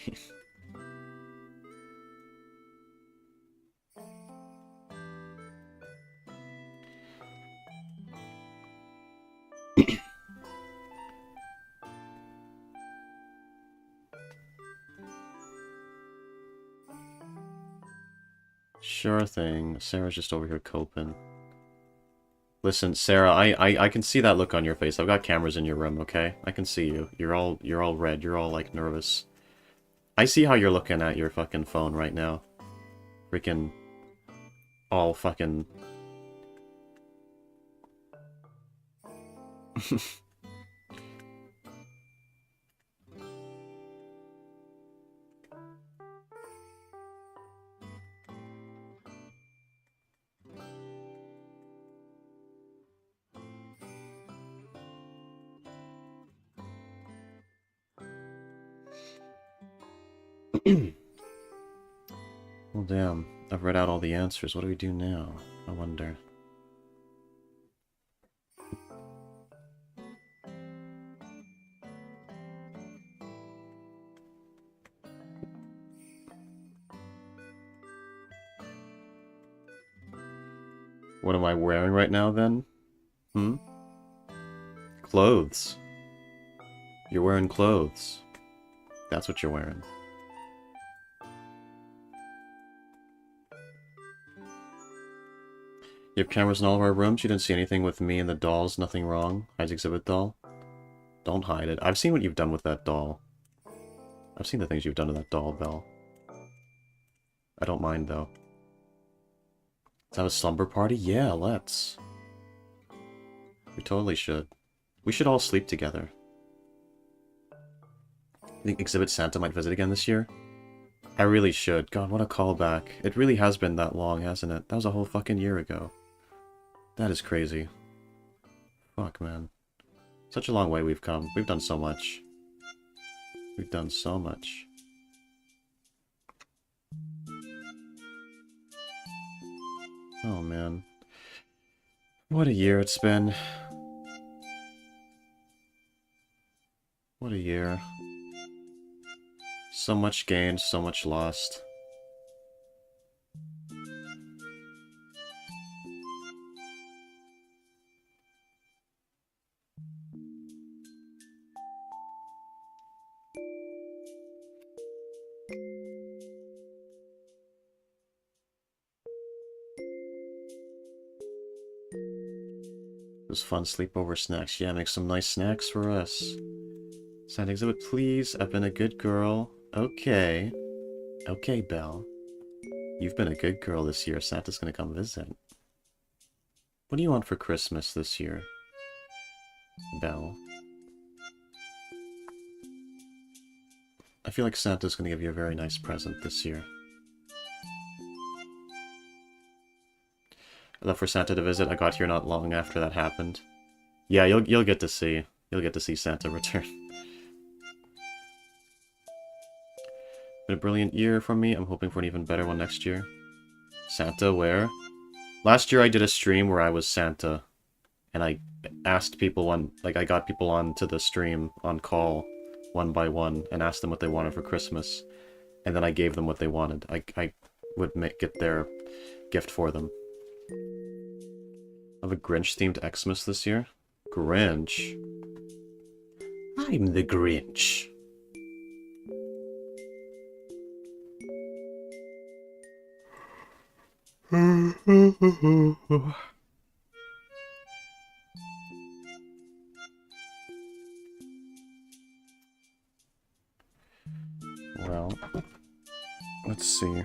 Sure thing. Sarah's just over here coping. Listen, Sarah, I can see that look on your face. I've got cameras in your room, okay? I can see you. You're all red. You're all, like, nervous. I see how you're looking at your fucking phone right now. Freaking... all fucking... Well, damn. I've read out all the answers. What do we do now? I wonder. What am I wearing right now, then? Hmm? Clothes. You're wearing clothes. That's what you're wearing. You have cameras in all of our rooms? You didn't see anything with me and the dolls? Nothing wrong? Hides exhibit doll? Don't hide it. I've seen what you've done with that doll. I've seen the things you've done to that doll, Belle. I don't mind, though. Let's have a slumber party? Yeah, let's. We totally should. We should all sleep together. You think Exhibit Santa might visit again this year? I really should. God, what a callback. It really has been that long, hasn't it? That was a whole fucking year ago. That is crazy. Fuck, man. Such a long way we've come. We've done so much. We've done so much. Oh, man. What a year it's been. What a year. So much gained, so much lost. It was fun sleepover snacks. Yeah, make some nice snacks for us. Santa exhibit, please. I've been a good girl. Okay. Okay, Belle. You've been a good girl this year. Santa's gonna come visit. What do you want for Christmas this year, Belle? I feel like Santa's gonna give you a very nice present this year. I'd love for Santa to visit. I got here not long after that happened. Yeah, you'll get to see. You'll get to see Santa return. Been a brilliant year for me. I'm hoping for an even better one next year. Santa, where? Last year I did a stream where I was Santa. And I asked people I got people onto the stream on call one by one and asked them what they wanted for Christmas. And then I gave them what they wanted. I would get their gift for them. I have a Grinch-themed Xmas this year. Grinch? I'm the Grinch. Well, let's see.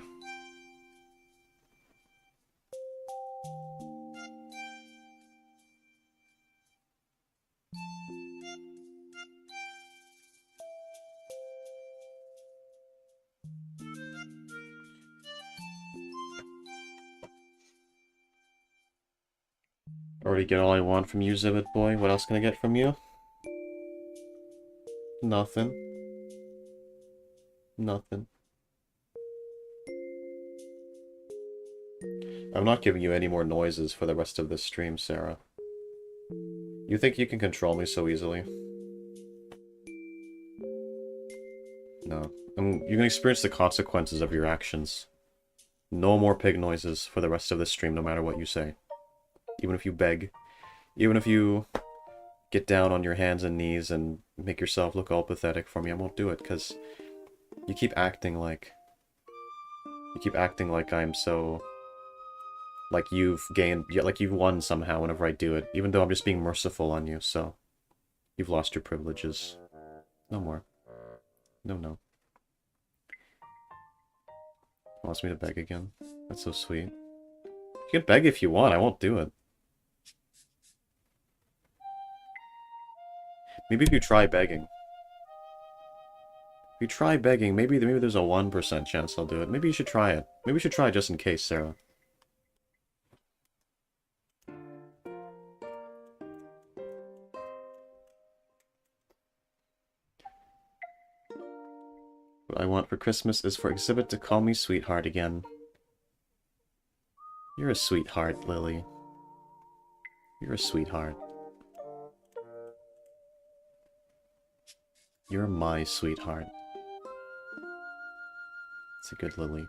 Already get all I want from you, Zibit boy. What else can I get from you? Nothing. Nothing. I'm not giving you any more noises for the rest of this stream, Sarah. You think you can control me so easily? No. You're gonna experience the consequences of your actions. No more pig noises for the rest of this stream, no matter what you say. Even if you beg. Even if you get down on your hands and knees and make yourself look all pathetic for me, I won't do it, because you keep acting like... You keep acting like I'm so... Like you've gained... Like you've won somehow whenever I do it, even though I'm just being merciful on you, so... You've lost your privileges. No more. No, no. Wants me to beg again? That's so sweet. You can beg if you want, I won't do it. Maybe if you try begging. If you try begging, maybe there's a 1% chance I'll do it. Maybe you should try it. Maybe you should try just in case, Sarah. What I want for Christmas is for Exhibit to call me sweetheart again. You're a sweetheart, Lily. You're a sweetheart. You're my sweetheart. It's a good Lily.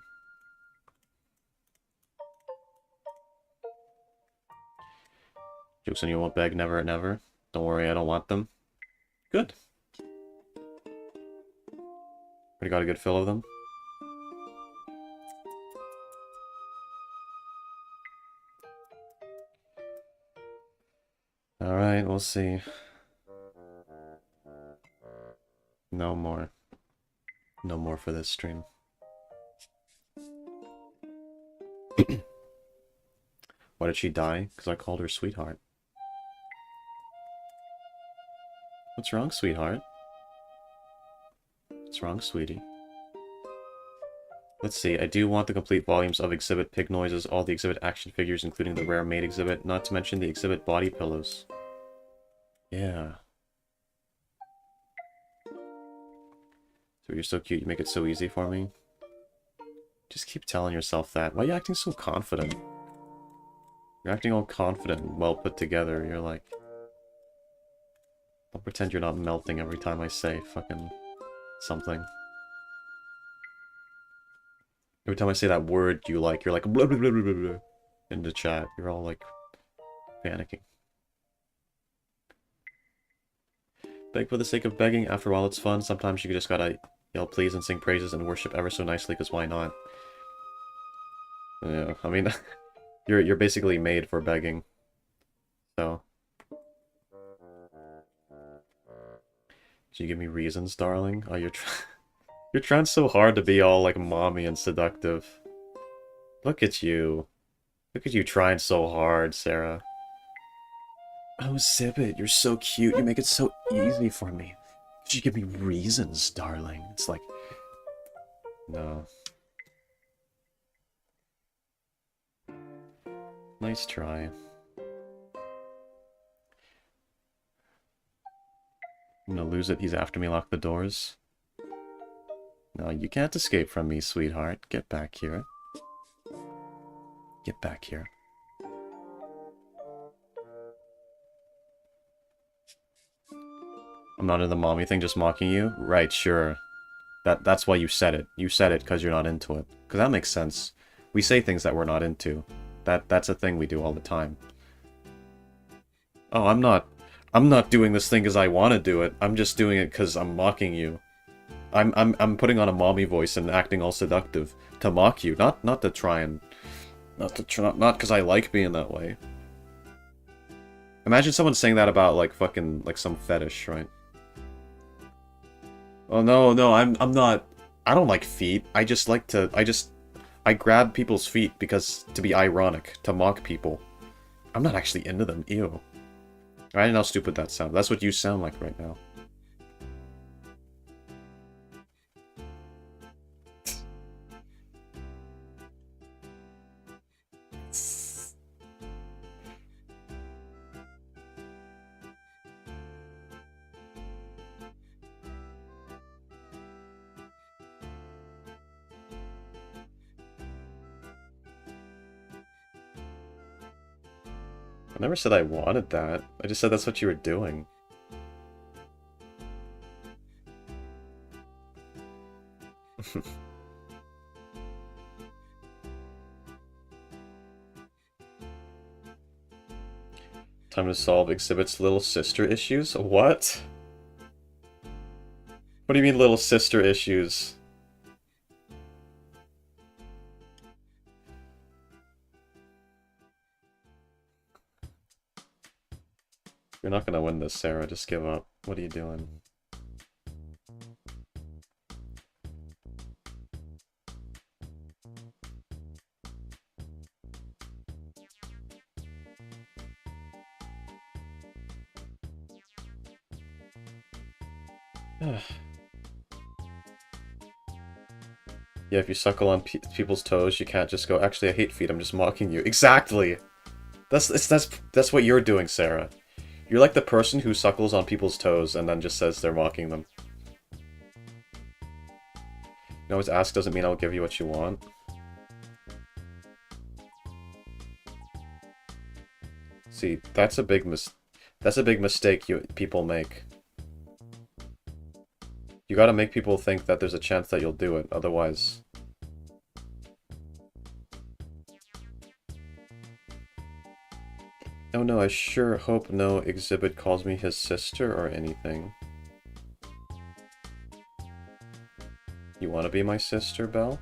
Jokes on you won't beg, never, never. Don't worry, I don't want them. Good. Already got a good fill of them. we'll see. No more. No more for this stream. Why did she die? Because I called her sweetheart. What's wrong, sweetheart? What's wrong, sweetie? Let's see, I do want the complete volumes of exhibit pig noises, all the exhibit action figures, including the rare maid exhibit, not to mention the exhibit body pillows. Yeah. So you're so cute, you make it so easy for me. Just keep telling yourself that. Why are you acting so confident? You're acting all confident and well put together. You're like... Don't pretend you're not melting every time I say fucking something. Every time I say that word you like, you're like blah blah blah blah blah in the chat. You're all like panicking. Beg for the sake of begging. After all, it's fun. Sometimes you just gotta yell please and sing praises and worship ever so nicely, because why not? Yeah, I mean, you're basically made for begging. So. Can you give me reasons, darling? Oh, you're trying so hard to be all, like, mommy and seductive. Look at you. Look at you trying so hard, Sarah. Oh, Zibbit, you're so cute. You make it so easy for me. Could you give me reasons, darling? It's like... No. Nice try. I'm gonna lose it. He's after me. Lock the doors. No, you can't escape from me, sweetheart. Get back here. Get back here. I'm not into the mommy thing, just mocking you? Right, sure. That's why you said it. You said it because you're not into it. Because that makes sense. We say things that we're not into. That's a thing we do all the time. Oh, I'm not doing this thing because I want to do it. I'm just doing it because I'm mocking you. I'm putting on a mommy voice and acting all seductive to mock you, not to try and not because I like being that way. Imagine someone saying that about like fucking like some fetish, right? Oh no, I'm not. I don't like feet. I just like to. I grab people's feet because to be ironic, to mock people. I'm not actually into them. Ew. I don't know how stupid that sounds. That's what you sound like right now. I never said I wanted that. I just said that's what you were doing. Time to solve Exhibit's little sister issues? What? What do you mean little sister issues? You're not gonna win this, Sarah. Just give up. What are you doing? Yeah, if you suckle on people's toes, you can't just go, actually, I hate feet, I'm just mocking you. Exactly! That's what you're doing, Sarah. You're like the person who suckles on people's toes and then just says they're mocking them. You always ask doesn't mean I'll give you what you want. See, that's a big mistake people make. You gotta make people think that there's a chance that you'll do it, otherwise... Oh no, I sure hope no Exhibit calls me his sister or anything. You wanna be my sister, Belle?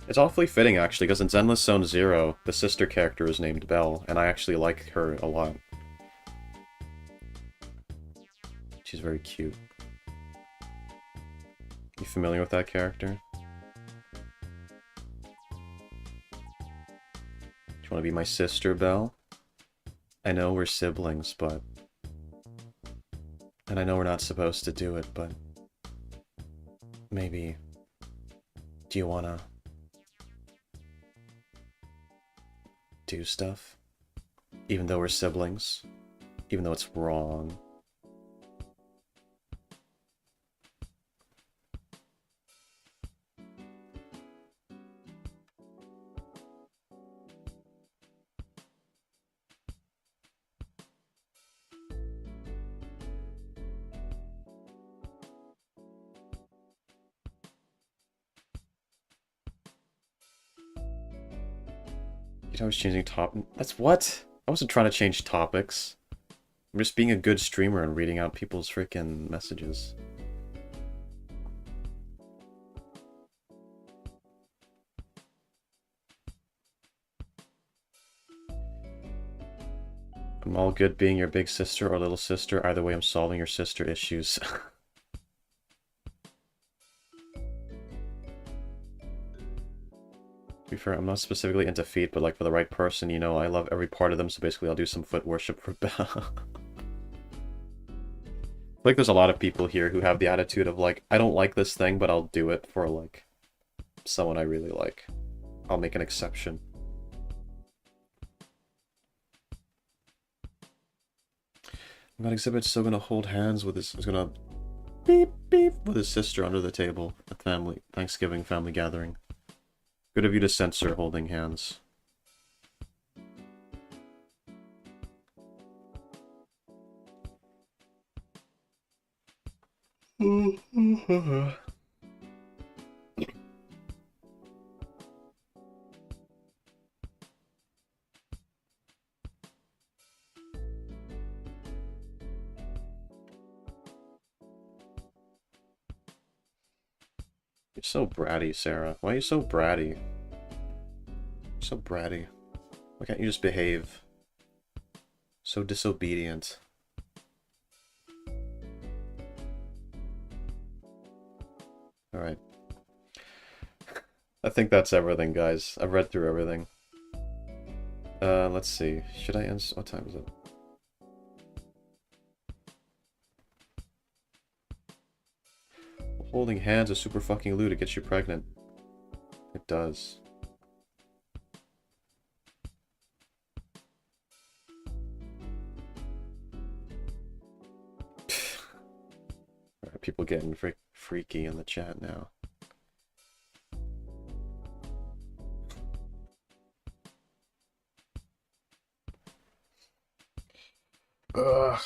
It's awfully fitting, actually, because in Zenless Zone Zero, the sister character is named Belle, and I actually like her a lot. She's very cute. You familiar with that character? Do you want to be my sister, Belle? I know we're siblings, but... And I know we're not supposed to do it, but... Maybe... Do you wanna... do stuff? Even though we're siblings? Even though it's wrong? I was changing That's what? I wasn't trying to change topics. I'm just being a good streamer and reading out people's freaking messages. I'm all good being your big sister or little sister. Either way, I'm solving your sister issues. To be fair, I'm not specifically into feet, but like for the right person, you know, I love every part of them, so basically I'll do some foot worship for Belle. Like there's a lot of people here who have the attitude of like, I don't like this thing, but I'll do it for like someone I really like. I'll make an exception. I'm gonna exhibit still gonna hold hands with his, he's gonna beep beep with his sister under the table at Thanksgiving family gathering. Good of you to censor holding hands. You're so bratty, Sarah. Why are you so bratty? So bratty. Why can't you just behave? So disobedient. Alright. I think that's everything, guys. I've read through everything. Let's see. Should I end... What time is it? Holding hands is super fucking lewd. It gets you pregnant. It does. Alright, people getting freaky in the chat now. Ugh.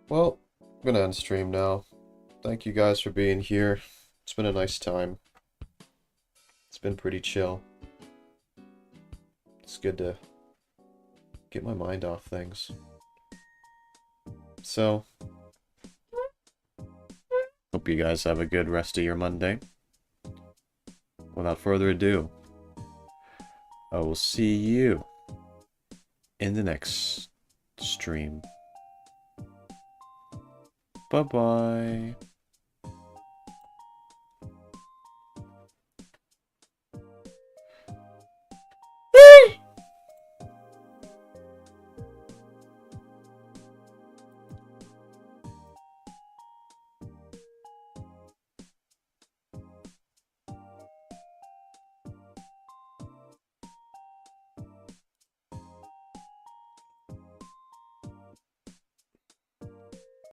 Well, I'm gonna end stream now. Thank you guys for being here. It's been a nice time. It's been pretty chill. It's good to get my mind off things. So, hope you guys have a good rest of your Monday. Without further ado, I will see you in the next stream. Bye-bye.